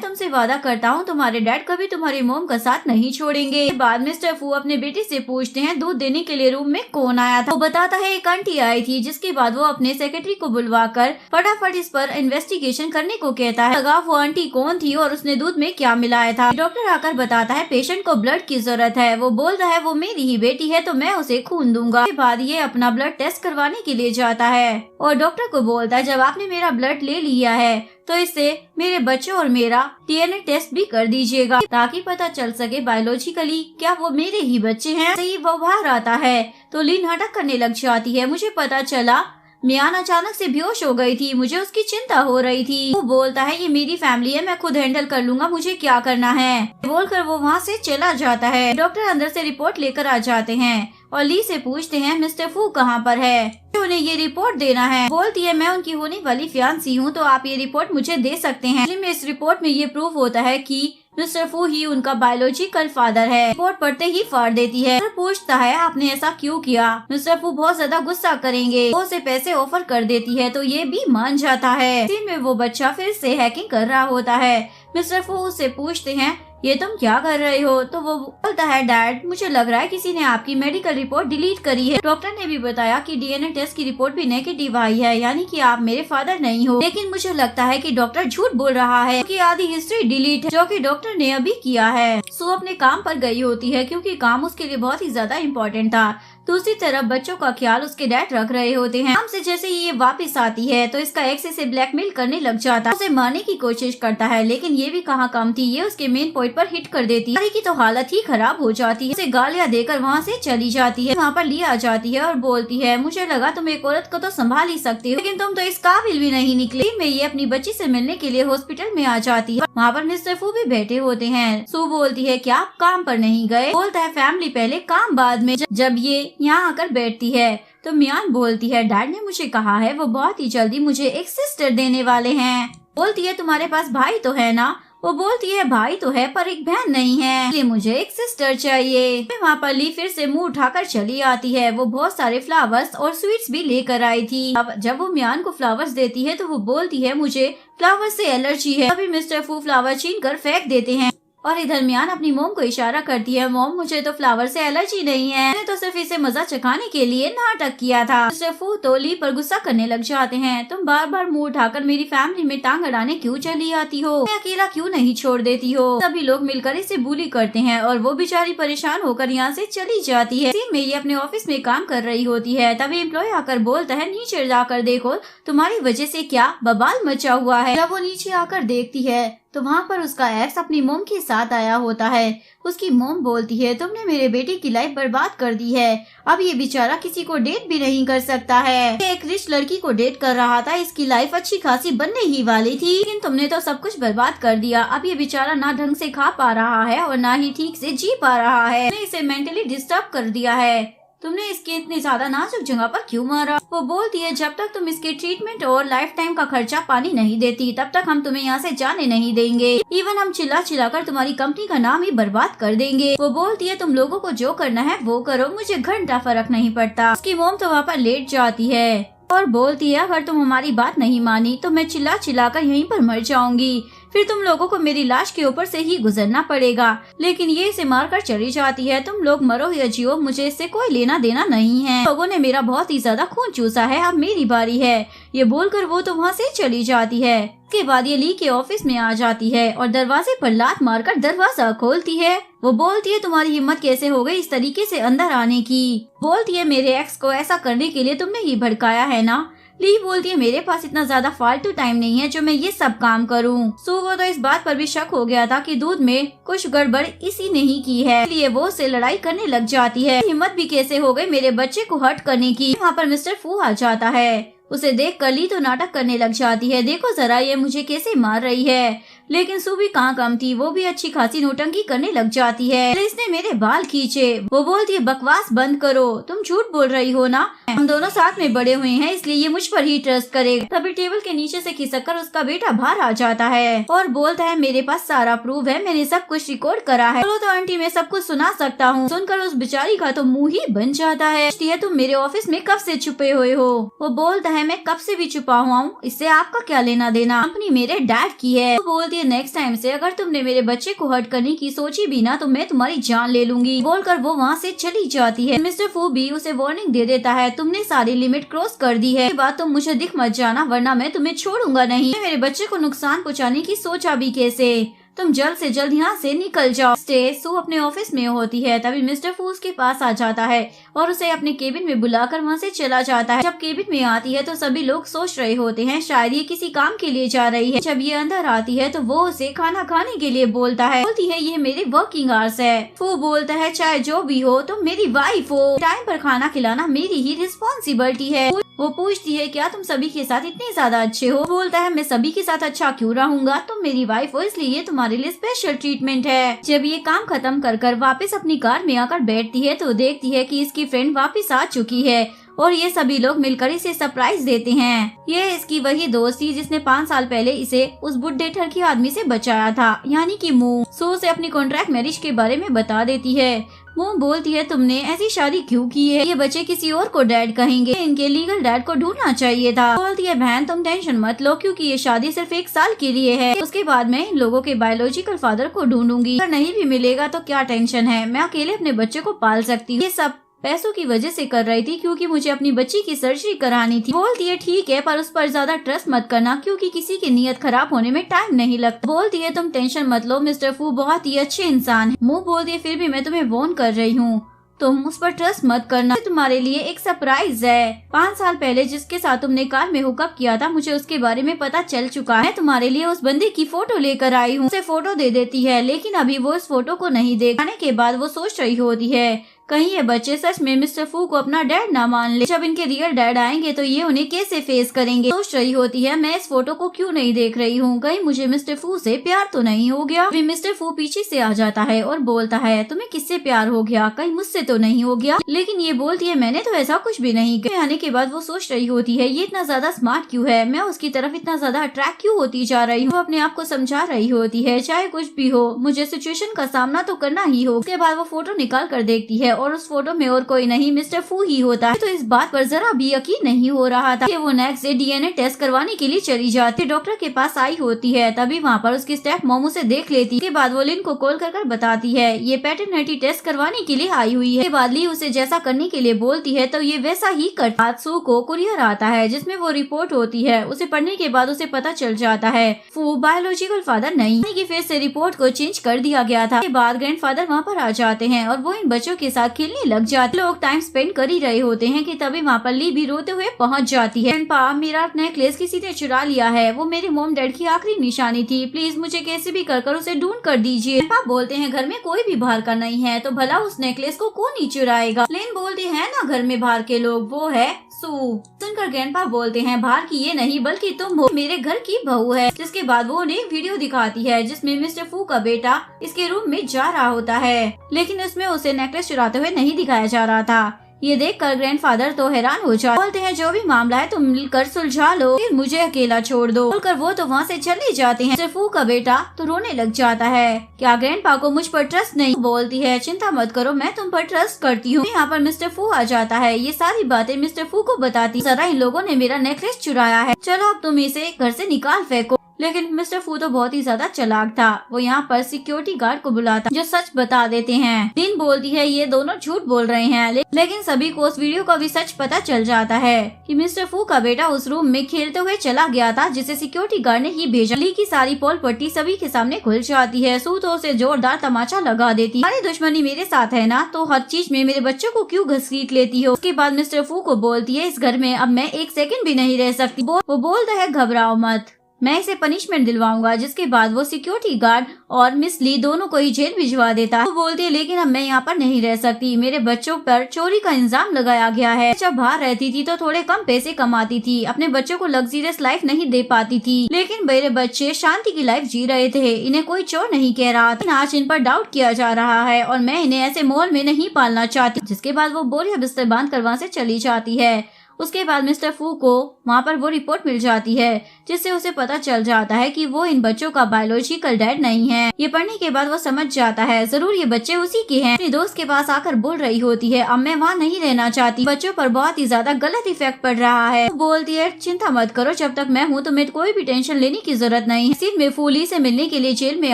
तुमसे वादा करता हूँ तुम्हारे डैड कभी तुम्हारी मॉम का साथ नहीं छोड़ेंगे। बाद मिस्टर फू अपने बेटे से पूछते हैं दूध देने के लिए रूम में कौन आया था। वो बताता है एक आंटी आई थी, जिसके बाद वो अपने सेक्रेटरी को बुलवाकर फटाफट इस पर इन्वेस्टिगेशन करने को कहता है। लगा वो आंटी कौन थी और उसने दूध में क्या मिलाया था। डॉक्टर आकर बताता है पेशेंट को ब्लड की जरूरत है। वो बोलता है वो मेरी ही बेटी है तो मैं उसे खून दूंगा। उसके बाद ये अपना ब्लड टेस्ट करवाने के लिए जाता है और डॉक्टर को बोलता है जब आपने मेरा ब्लड ले लिया है तो इससे मेरे बच्चों और मेरा डीएनए टेस्ट भी कर दीजिएगा, ताकि पता चल सके बायोलॉजिकली क्या वो मेरे ही बच्चे हैं। सही वो बाहर आता है तो लीन हटक करने लग जाती है। मुझे पता चला मियान अचानक से बेहोश हो गई थी, मुझे उसकी चिंता हो रही थी। वो बोलता है ये मेरी फैमिली है, मैं खुद हैंडल कर लूंगा, मुझे क्या करना है। बोलकर वो वहाँ से चला जाता है। डॉक्टर अंदर से रिपोर्ट लेकर आ जाते हैं और ली से पूछते हैं मिस्टर फू कहाँ पर है, उन्हें ये रिपोर्ट देना है। बोलती है मैं उनकी होने वाली फियांसी हूँ तो आप ये रिपोर्ट मुझे दे सकते हैं। इस रिपोर्ट में ये प्रूव होता है कि मिस्टर फू ही उनका बायोलॉजिकल फादर है। रिपोर्ट पढ़ते ही फाड़ देती है और पूछता है आपने ऐसा क्यों किया। मिस्टर फू बहुत ज्यादा गुस्सा करेंगे। वो उसे पैसे ऑफर कर देती है तो ये भी मान जाता है। इसी में वो बच्चा फिर से हैकिंग कर रहा होता है। मिस्टर फू उससे पूछते हैं ये तुम क्या कर रहे हो, तो वो बोलता है डैड मुझे लग रहा है किसी ने आपकी मेडिकल रिपोर्ट डिलीट करी है। डॉक्टर ने भी बताया कि डीएनए टेस्ट की रिपोर्ट भी नेगेटिव आई है, यानी कि आप मेरे फादर नहीं हो। लेकिन मुझे लगता है कि डॉक्टर झूठ बोल रहा है कि आधी हिस्ट्री डिलीट है जो कि डॉक्टर ने अभी किया है। सू अपने काम पर गई होती है क्योंकि काम उसके लिए बहुत ही ज्यादा इम्पोर्टेंट था। दूसरी तरफ बच्चों का ख्याल उसके डैड रख रहे होते हैं। काम से जैसे ही ये वापस आती है तो इसका एक्स इसे ब्लैकमेल करने लग जाता है, उसे मारने की कोशिश करता है, लेकिन ये भी कहाँ कम थी, ये उसके मेन पॉइंट पर हिट कर देती है। की तो हालत ही खराब हो जाती है। उसे गालियाँ देकर वहाँ से चली जाती है। वहाँ पर ली आ जाती है और बोलती है मुझे लगा तुम एक औरत को तो संभाल ही सकती हो, लेकिन तुम तो इस काबिल भी नहीं निकले। में ये अपनी बच्ची से मिलने के लिए हॉस्पिटल में आ जाती है। वहाँ पर मिस्टर फू भी बैठे होते हैं। सू बोलती है क्या आप काम पर नहीं गए। बोलता है फैमिली पहले काम बाद में। जब ये यहाँ आकर बैठती है तो मियान बोलती है डैड ने मुझे कहा है वो बहुत ही जल्दी मुझे एक सिस्टर देने वाले हैं। बोलती है तुम्हारे पास भाई तो है ना। वो बोलती है भाई तो है पर एक बहन नहीं है, इसलिए मुझे एक सिस्टर चाहिए। वहाँ पर ली फिर से मुंह उठाकर चली आती है। वो बहुत सारे फ्लावर्स और स्वीट्स भी लेकर आई थी। अब जब वो मियान को फ्लावर्स देती है तो वो बोलती है मुझे फ्लावर्स से एलर्जी है। अभी मिस्टर फू फ्लावर छीन कर फेंक देते हैं और इधर मियान अपनी मोम को इशारा करती है मोम मुझे तो फ्लावर से एलर्जी नहीं है, मैंने तो सिर्फ इसे मजा चखाने के लिए नाटक किया था। मिस्टर फू तो ली पर गुस्सा करने लग जाते हैं। तुम बार बार मुंह उठाकर मेरी फैमिली में टांग अड़ाने क्यों चली आती हो, मैं अकेला क्यों नहीं छोड़ देती हो। सभी लोग मिलकर इसे बुली करते हैं और वो बेचारी परेशान होकर यहाँ से चली जाती है। में ये अपने ऑफिस में काम कर रही होती है। तभी एम्प्लॉय आकर बोलता है नीचे जाकर देखो तुम्हारी वजह से क्या बवाल मचा हुआ है। जब वो नीचे आकर देखती है तो वहाँ पर उसका एक्स अपनी मोम के साथ आया होता है। उसकी मोम बोलती है तुमने मेरे बेटे की लाइफ बर्बाद कर दी है, अब ये बेचारा किसी को डेट भी नहीं कर सकता है। ये एक रिच लड़की को डेट कर रहा था, इसकी लाइफ अच्छी खासी बनने ही वाली थी, लेकिन तुमने तो सब कुछ बर्बाद कर दिया। अब ये बेचारा ना ढंग से खा पा रहा है और ना ही ठीक से जी पा रहा है। तुमने इसे मेंटली डिस्टर्ब कर दिया है। तुमने इसके इतनी ज्यादा नाजुक जगह पर क्यों मारा। वो बोलती है जब तक तुम इसके ट्रीटमेंट और लाइफ टाइम का खर्चा पानी नहीं देती तब तक हम तुम्हें यहाँ से जाने नहीं देंगे। इवन हम चिल्ला चिल्ला कर तुम्हारी कंपनी का नाम ही बर्बाद कर देंगे। वो बोलती है तुम लोगों को जो करना है वो करो, मुझे घंटा फर्क नहीं पड़ता। उसकी मोम तो वहाँ पर लेट जाती है और बोलती है अगर तुम हमारी बात नहीं मानी तो मैं चिल्ला चिल्ला कर यहीं पर मर जाऊंगी, फिर तुम लोगों को मेरी लाश के ऊपर से ही गुजरना पड़ेगा। लेकिन ये इसे मारकर चली जाती है, तुम लोग मरो या जियो, मुझे इससे कोई लेना देना नहीं है। लोगों ने मेरा बहुत ही ज्यादा खून चूसा है, अब मेरी बारी है। ये बोलकर वो तो वहाँ से चली जाती है। उसके बाद ये ली के ऑफिस में आ जाती है और दरवाजे पर लात मारकर दरवाजा खोलती है। वो बोलती है तुम्हारी हिम्मत कैसे हो गई इस तरीके से अंदर आने की। बोलती है मेरे एक्स को ऐसा करने के लिए तुमने ही भड़काया है ना। ली बोलती है मेरे पास इतना ज्यादा फालतू टाइम नहीं है जो मैं ये सब काम करूं। सू को तो इस बात पर भी शक हो गया था कि दूध में कुछ गड़बड़ इसी ने ही की है, इसलिए वो उससे लड़ाई करने लग जाती है। हिम्मत भी कैसे हो गई मेरे बच्चे को हर्ट करने की। वहाँ पर मिस्टर फू आ जाता है। उसे देख कर ली तो नाटक करने लग जाती है, देखो जरा ये मुझे कैसे मार रही है। लेकिन सू भी कहाँ कम थी, वो भी अच्छी खासी नोटंकी करने लग जाती है। इसने मेरे बाल खींचे। वो बोलती है बकवास बंद करो, तुम झूठ बोल रही हो ना, हम दोनों साथ में बड़े हुए हैं इसलिए ये मुझ पर ही ट्रस्ट करेगा। तभी टेबल के नीचे से खिसक कर उसका बेटा बाहर आ जाता है और बोलता है मेरे पास सारा प्रूफ है, मैंने सब कुछ रिकॉर्ड करा है। बोलो तो आंटी मैं सब कुछ सुना सकता हूँ। सुनकर उस बेचारी का तो मुंह ही बन जाता है। तुम मेरे ऑफिस में कब से छुपे हुए हो। वो बोलता है मैं कब से भी छुपा हुआ हूँ, इससे आपका क्या लेना देना, कंपनी मेरे डैड की है। वो बोलती है नेक्स्ट टाइम से अगर तुमने मेरे बच्चे को हर्ट करने की सोची भी ना तो मैं तुम्हारी जान ले लूंगी। बोलकर वो वहाँ से चली जाती है। मिस्टर फू भी उसे वार्निंग दे देता है तुमने सारी लिमिट क्रॉस कर दी है, बात तुम मुझे दिख मत जाना वरना मैं तुम्हें छोड़ूंगा नहीं। मेरे बच्चे को नुकसान पहुँचाने की सोचा भी कैसे, तुम जल्द से जल्द यहाँ से निकल जाओ। सू अपने ऑफिस में होती है, तभी मिस्टर फू उसके पास आ जाता है और उसे अपने केबिन में बुलाकर वहाँ से चला जाता है। जब केबिन में आती है तो सभी लोग सोच रहे होते हैं शायद ये किसी काम के लिए जा रही है। जब ये अंदर आती है तो वो उसे खाना खाने के लिए बोलता है, बोलती है ये मेरे वर्किंग आवर्स है। फू बोलता है चाहे जो भी हो तुम मेरी वाइफ हो, टाइम पर खाना खिलाना मेरी ही रिस्पॉन्सिबिलिटी है। वो पूछती है क्या तुम सभी के साथ इतने ज्यादा अच्छे हो। बोलता है मैं सभी के साथ अच्छा क्यों रहूंगा, तुम मेरी वाइफ हो इसलिए ये तुम्हारे लिए स्पेशल ट्रीटमेंट है। जब ये काम खत्म कर वापस अपनी कार में आकर बैठती है तो देखती है कि इसकी फ्रेंड वापस आ चुकी है और ये सभी लोग मिलकर इसे सरप्राइज देते हैं। ये इसकी वही दोस्त थी जिसने 5 साल पहले इसे उस बुढ़े ठरकी आदमी से बचाया था, यानी कि मू। सो से अपनी कॉन्ट्रैक्ट मैरिज के बारे में बता देती है। वो बोलती है तुमने ऐसी शादी क्यों की है, ये बच्चे किसी और को डैड कहेंगे, इनके लीगल डैड को ढूंढना चाहिए था। बोलती है बहन तुम टेंशन मत लो क्योंकि ये शादी सिर्फ 1 साल के लिए है, उसके बाद मैं इन लोगों के बायोलॉजिकल फादर को ढूंढूंगी। अगर नहीं भी मिलेगा तो क्या टेंशन है, मैं अकेले अपने बच्चे को पाल सकती हूँ। ये सब पैसों की वजह से कर रही थी क्योंकि मुझे अपनी बच्ची की सर्जरी करानी थी। बोलती है ठीक है पर उस पर ज्यादा ट्रस्ट मत करना क्योंकि किसी की नीयत खराब होने में टाइम नहीं लगता। बोलती है तुम टेंशन मत लो, मिस्टर फू बहुत ही अच्छे इंसान है। मुँह बोलती है फिर भी मैं तुम्हें वार्न कर रही हूँ, तुम उस पर ट्रस्ट मत करना, तुम्हारे लिए एक सरप्राइज है। 5 साल पहले जिसके साथ तुमने कार में हुकअप किया था मुझे उसके बारे में पता चल चुका है, तुम्हारे लिए उस बंदे की फोटो लेकर आई हूँ। उसे फोटो दे देती है लेकिन अभी वो इस फोटो को नहीं देखने के बाद वो सोच रही होती है कहीं ये बच्चे सच में मिस्टर फू को अपना डैड ना मान ले। जब इनके रियल डैड आएंगे तो ये उन्हें कैसे फेस करेंगे। सोच रही होती है मैं इस फोटो को क्यों नहीं देख रही हूँ, कहीं मुझे मिस्टर फू से प्यार तो नहीं हो गया। फिर मिस्टर फू पीछे से आ जाता है और बोलता है तुम्हें किससे प्यार हो गया, कहीं मुझसे तो नहीं हो गया। लेकिन ये बोलती है मैंने तो ऐसा कुछ भी नहीं किया। आने के बाद वो सोच रही होती है ये इतना ज्यादा स्मार्ट क्यों है, मैं उसकी तरफ इतना ज्यादा अट्रैक्ट क्यों होती जा रही हूँ। अपने आप को समझा रही होती है चाहे कुछ भी हो मुझे सिचुएशन का सामना तो करना ही हो। उसके बाद वो फोटो निकाल कर देखती है और उस फोटो में और कोई नहीं मिस्टर फू ही होता है। तो इस बात पर जरा भी यकीन नहीं हो रहा था कि वो नेक्स्ट डे डीएनए टेस्ट करवाने के लिए चली जाती, डॉक्टर के पास आई होती है। तभी वहाँ पर उसकी स्टेप मॉम उसे देख लेती। के बाद वो लिन को कॉल कर बताती है ये पैटर्निटी टेस्ट करवाने के लिए आई हुई है। के बाद ली उसे जैसा करने के लिए बोलती है तो ये वैसा ही करता। सू को कुरियर आता है जिसमें वो रिपोर्ट होती है। उसे पढ़ने के बाद उसे पता चल जाता है फू बायोलॉजिकल फादर नहीं कि फिर से रिपोर्ट को चेंज कर दिया गया था। के बाद ग्रैंडफादर वहाँ पर आ जाते हैं और वो इन बच्चों के साथ खेलने लग जाते। लोग टाइम स्पेंड कर ही रहे होते हैं कि तभी वहाँ पर ली भी रोते हुए पहुँच जाती है। ग्रैंडपा मेरा नेकलेस किसी ने चुरा लिया है, वो मेरे मॉम डैड की आखिरी निशानी थी, प्लीज मुझे कैसे भी कर उसे ढूंढ कर दीजिए। ग्रैंडपा बोलते हैं घर में कोई भी बाहर का नहीं है तो भला उस नेकलेस को कौन ही चुराएगा। लेन बोलते हैं ना घर में बाहर के लोग, वो है सू। सुनकर ग्रैंडपा बोलते हैं बाहर की ये नहीं बल्कि तुम हो, मेरे घर की बहू है। जिसके बाद वो उन्हें वीडियो दिखाती है जिसमें मिस्टर फू का बेटा इसके रूम में जा रहा होता है लेकिन उसमें उसे नेकलेस चुराते हुए नहीं दिखाया जा रहा था। ये देखकर ग्रैंडफादर तो हैरान हो जाते, बोलते हैं जो भी मामला है तुम मिलकर सुलझा लो, फिर मुझे अकेला छोड़ दो। बोलकर वो तो वहाँ से चले जाते हैं। मिस्टर फू का बेटा तो रोने लग जाता है, क्या ग्रैंडपा को मुझ पर ट्रस्ट नहीं? बोलती है चिंता मत करो, मैं तुम पर ट्रस्ट करती हूँ। यहाँ पर मिस्टर फू आ जाता है, ये सारी बातें मिस्टर फू को बताती, जरा इन लोगों ने मेरा नेकलेस चुराया है, चलो अब तुम इसे घर से निकाल फेंको। लेकिन मिस्टर फू तो बहुत ही ज्यादा चालाक था, वो यहाँ पर सिक्योरिटी गार्ड को बुलाता जो सच बता देते हैं। दिन बोलती है ये दोनों झूठ बोल रहे हैं, लेकिन सभी को उस वीडियो का भी सच पता चल जाता है कि मिस्टर फू का बेटा उस रूम में खेलते हुए चला गया था जिसे सिक्योरिटी गार्ड ने ही भेजा। ली की सारी पोल पट्टी सभी के सामने खुल जाती है। सू तो उसे जोरदार तमाचा लगा देती, हमारी दुश्मनी मेरे साथ है ना, तो हर चीज में मेरे बच्चों को क्यों घसीट लेती हो। उसके बाद मिस्टर फू को बोलती है इस घर में अब मैं एक सेकंड भी नहीं रह सकती। वो बोलता है घबराओ मत, मैं इसे पनिशमेंट दिलवाऊंगा। जिसके बाद वो सिक्योरिटी गार्ड और मिस ली दोनों को ही जेल भिजवा देता है। वो बोलती है लेकिन अब मैं यहाँ पर नहीं रह सकती, मेरे बच्चों पर चोरी का इल्जाम लगाया गया है। जब बाहर रहती थी तो थोड़े कम पैसे कमाती थी, अपने बच्चों को लग्जरियस लाइफ नहीं दे पाती थी, लेकिन मेरे बच्चे शांति की लाइफ जी रहे थे, इन्हें कोई चोर नहीं कह रहा था। आज इन पर डाउट किया जा रहा है और मैं इन्हें ऐसे माहौल में नहीं पालना चाहती। जिसके बाद वो बोरिया बिस्तर बांध कर वहाँ से चली जाती है। उसके बाद मिस्टर फू को वहाँ पर वो रिपोर्ट मिल जाती है जिससे उसे पता चल जाता है कि वो इन बच्चों का बायोलॉजिकल डैड नहीं है। ये पढ़ने के बाद वो समझ जाता है जरूर ये बच्चे उसी के हैं। अपने दोस्त के पास आकर बोल रही होती है अब मैं वहाँ नहीं रहना चाहती, बच्चों पर बहुत ही ज्यादा गलत इफेक्ट पड़ रहा है। वो बोलती है चिंता मत करो, जब तक मैं हूँ तुम्हें कोई भी टेंशन लेने की जरूरत नहीं। सिर्फ में फू ली से मिलने के लिए जेल में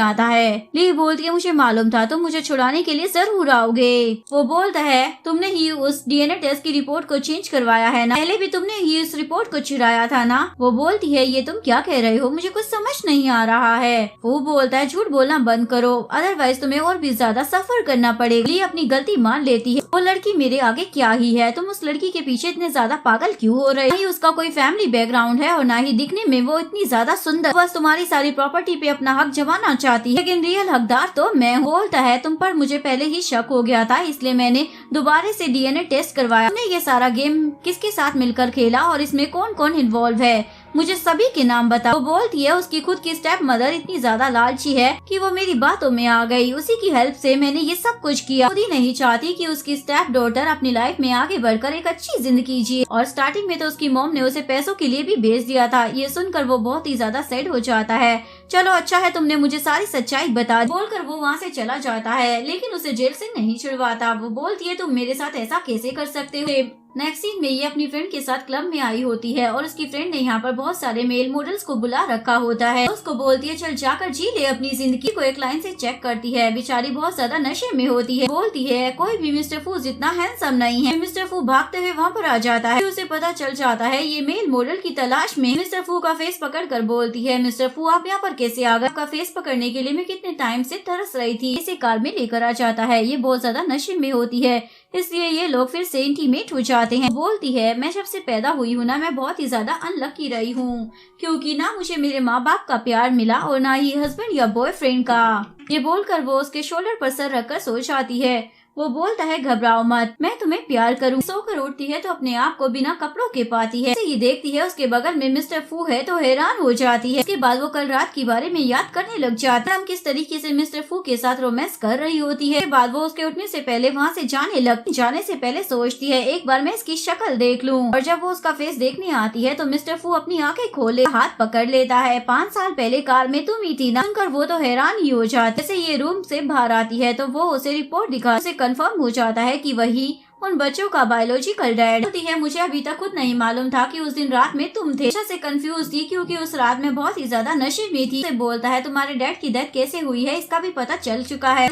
आता है। ली बोलती है मुझे मालूम था तुम मुझे छुड़ाने के लिए जरूर आओगे। वो बोलता है तुमने ही उस डीएनए टेस्ट की रिपोर्ट को चेंज करवाया है ना, पहले भी तुमने ही इस रिपोर्ट को चुराया था ना। वो बोलती है ये तुम क्या कह रहे हो, मुझे कुछ समझ नहीं आ रहा है। वो बोलता है झूठ बोलना बंद करो, अदरवाइज तुम्हें और भी ज्यादा सफर करना पड़ेगा। ली अपनी गलती मान लेती है, वो लड़की मेरे आगे क्या ही है, तुम उस लड़की के पीछे इतने ज्यादा पागल क्यों हो रहे हो? नहीं उसका कोई फैमिली बैकग्राउंड है और ना ही दिखने में वो इतनी ज्यादा सुंदर, बस तुम्हारी सारी प्रॉपर्टी पे अपना हक जमाना चाहती है, लेकिन रियल हकदार तो मैं हूँ। बोलता है तुम पर मुझे पहले ही शक हो गया था, इसलिए मैंने दोबारा से डीएनए टेस्ट करवाया। तुमने ये सारा गेम किसके साथ मिलकर खेला और इसमें कौन कौन इन्वॉल्व है, मुझे सभी के नाम बता। वो बोलती है उसकी खुद की स्टेप मदर इतनी ज्यादा लालची है कि वो मेरी बातों में आ गई, उसी की हेल्प से मैंने ये सब कुछ किया। खुद ही नहीं चाहती कि उसकी स्टेप डॉटर अपनी लाइफ में आगे बढ़कर एक अच्छी जिंदगी जिए, और स्टार्टिंग में तो उसकी मॉम ने उसे पैसों के लिए भी भेज दिया था। ये सुनकर वो बहुत ही ज्यादा सैड हो जाता है। चलो अच्छा है तुमने मुझे सारी सच्चाई बता दी, बोलकर वो वहाँ से चला जाता है, लेकिन उसे जेल से नहीं छुड़वाता। वो बोलती है तुम मेरे साथ ऐसा कैसे कर सकते हो। नेक्स्ट सीन में ये अपनी फ्रेंड के साथ क्लब में आई होती है और उसकी फ्रेंड ने यहाँ पर बहुत सारे मेल मॉडल्स को बुला रखा होता है। उसको बोलती है चल जाकर जी ले अपनी जिंदगी को। एक लाइन से चेक करती है, बेचारी बहुत ज्यादा नशे में होती है। बोलती है कोई भी मिस्टर फू जितना हैंडसम नहीं है। मिस्टर फू भागते हुए वहाँ पर आ जाता है, उसे पता चल जाता है ये मेल मॉडल की तलाश में। मिस्टर फू का फेस पकड़ कर बोलती है मिस्टर फू आप यहाँ पर कैसे आ गए, आपका फेस पकड़ने के लिए मैं कितने टाइम से तरस रही थी। इसे कार में लेकर आ जाता है, ये बहुत ज्यादा नशे में होती है इसलिए ये लोग फिर से इंटीमेट हो जाते हैं। बोलती है मैं जब से पैदा हुई हूँ ना मैं बहुत ही ज्यादा अनलकी रही हूँ, क्योंकि ना मुझे मेरे माँ बाप का प्यार मिला और ना ही हस्बैंड या बॉयफ्रेंड का। ये बोलकर वो उसके शोल्डर पर सर रखकर सो जाती है। वो बोलता है घबराओ मत, मैं तुम्हें प्यार करूँ। सोकर उठती है तो अपने आप को बिना कपड़ों के पाती है। ये देखती है उसके बगल में मिस्टर फू है तो हैरान हो जाती है। इसके बाद वो कल रात के बारे में याद करने लग जाता है, हम किस तरीके से मिस्टर फू के साथ रोमांस कर रही होती है। इसके बाद वो उसके उठने से पहले वहाँ से जाने से पहले सोचती है एक बार मैं इसकी शक्ल देख लूँ। और जब वो उसका फेस देखने आती है तो मिस्टर फू अपनी आंखें खोले हाथ पकड़ लेता है। 5 साल पहले कार में तुम ही थी ना। सुनकर वो तो हैरान ही हो जाता है। जैसे ये रूम से बाहर आती है तो वो उसे रिपोर्ट दिखा कंफर्म हो जाता है कि वही उन बच्चों का बायोलॉजिकल डैड होती है। मुझे अभी तक खुद नहीं मालूम था कि उस दिन रात में तुम थे। से कंफ्यूज थी क्योंकि उस रात में बहुत ही ज्यादा नशे में थी। से बोलता है तुम्हारे डैड की डेथ कैसे हुई है इसका भी पता चल चुका है।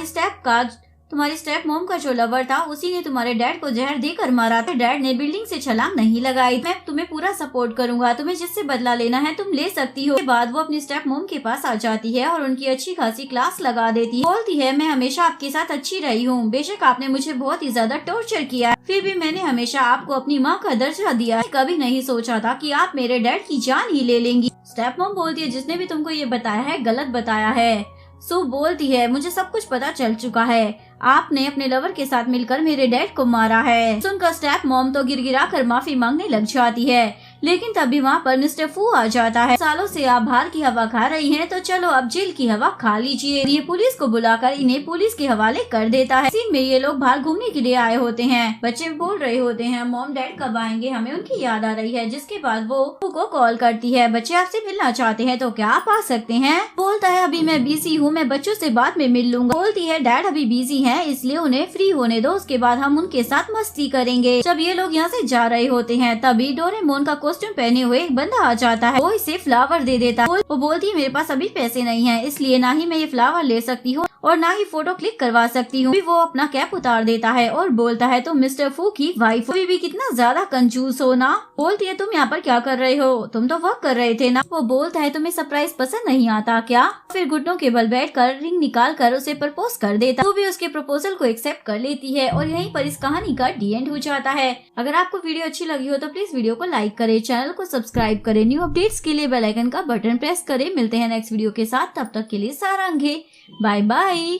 तुम्हारी स्टेप मॉम का जो लवर था उसी ने तुम्हारे डैड को जहर देकर मारा था। डैड ने बिल्डिंग से छलांग नहीं लगाई। मैं तुम्हें पूरा सपोर्ट करूंगा, तुम्हें जिससे बदला लेना है तुम ले सकती हो। के बाद वो अपनी स्टेप मॉम के पास आ जाती है और उनकी अच्छी खासी क्लास लगा देती है। बोलती है मैं हमेशा आपके साथ अच्छी रही हूँ, बेशक आपने मुझे बहुत ही ज्यादा टॉर्चर किया, फिर भी मैंने हमेशा आपको अपनी माँ का दर्जा दिया। कभी नहीं सोचा था कि आप मेरे डैड की जान ही ले लेंगी। स्टेप मॉम बोलती है जिसने भी तुमको ये बताया है गलत बताया है। सू बोलती है मुझे सब कुछ पता चल चुका है, आपने अपने लवर के साथ मिलकर मेरे डैड को मारा है। सुनकर स्टेप मॉम तो गिड़गिड़ा कर माफी मांगने लग जाती है। लेकिन तभी वहाँ पर मिस्टर फू आ जाता है। सालों से आप बाहर की हवा खा रही हैं, तो चलो अब जेल की हवा खा लीजिए। ये पुलिस को बुलाकर इन्हें पुलिस के हवाले कर देता है। सीन में ये लोग बाहर घूमने के लिए आए होते हैं। बच्चे बोल रहे होते हैं, मॉम डैड कब आएंगे, हमें उनकी याद आ रही है। जिसके बाद वो फू को कॉल करती है। बच्चे आपसे मिलना चाहते हैं, तो क्या आप आ सकते हैं? बोलता है अभी मैं बिजी हूँ, मैं बच्चों से बाद में मिल लूंगा। बोलती है डैड अभी बिजी है, इसलिए उन्हें फ्री होने दो, उसके बाद हम उनके साथ मस्ती करेंगे। जब ये लोग यहाँ से जा रहे होते हैं, तभी डोरेमोन का कॉस्ट्यूम पहने हुए एक बंदा आ जाता है। वो इसे फ्लावर दे देता है। वो बोलती है मेरे पास अभी पैसे नहीं है, इसलिए ना ही मैं ये फ्लावर ले सकती हूँ और ना ही फोटो क्लिक करवा सकती हूँ। वो अपना कैप उतार देता है और बोलता है तुम मिस्टर फू की वाइफ भी कितना ज्यादा कंजूस हो ना। बोलती है तुम यहाँ पर क्या कर रहे हो, तुम तो वर्क कर रहे थे ना। वो बोलता है तुम्हें सरप्राइज पसंद नहीं आता क्या? फिर घुटनों के बल बैठकर रिंग निकाल कर उसे प्रपोज कर देता। वो भी उसके प्रपोजल को एक्सेप्ट कर लेती है और यहीं पर इस कहानी का डी एंड हो जाता है। अगर आपको वीडियो अच्छी लगी हो तो प्लीज वीडियो को लाइक करें, चैनल को सब्सक्राइब करें, न्यू अपडेट्स के लिए बेल आइकन का बटन प्रेस करें। मिलते हैं नेक्स्ट वीडियो के साथ, तब तक के लिए सारंगे, बाय बाय।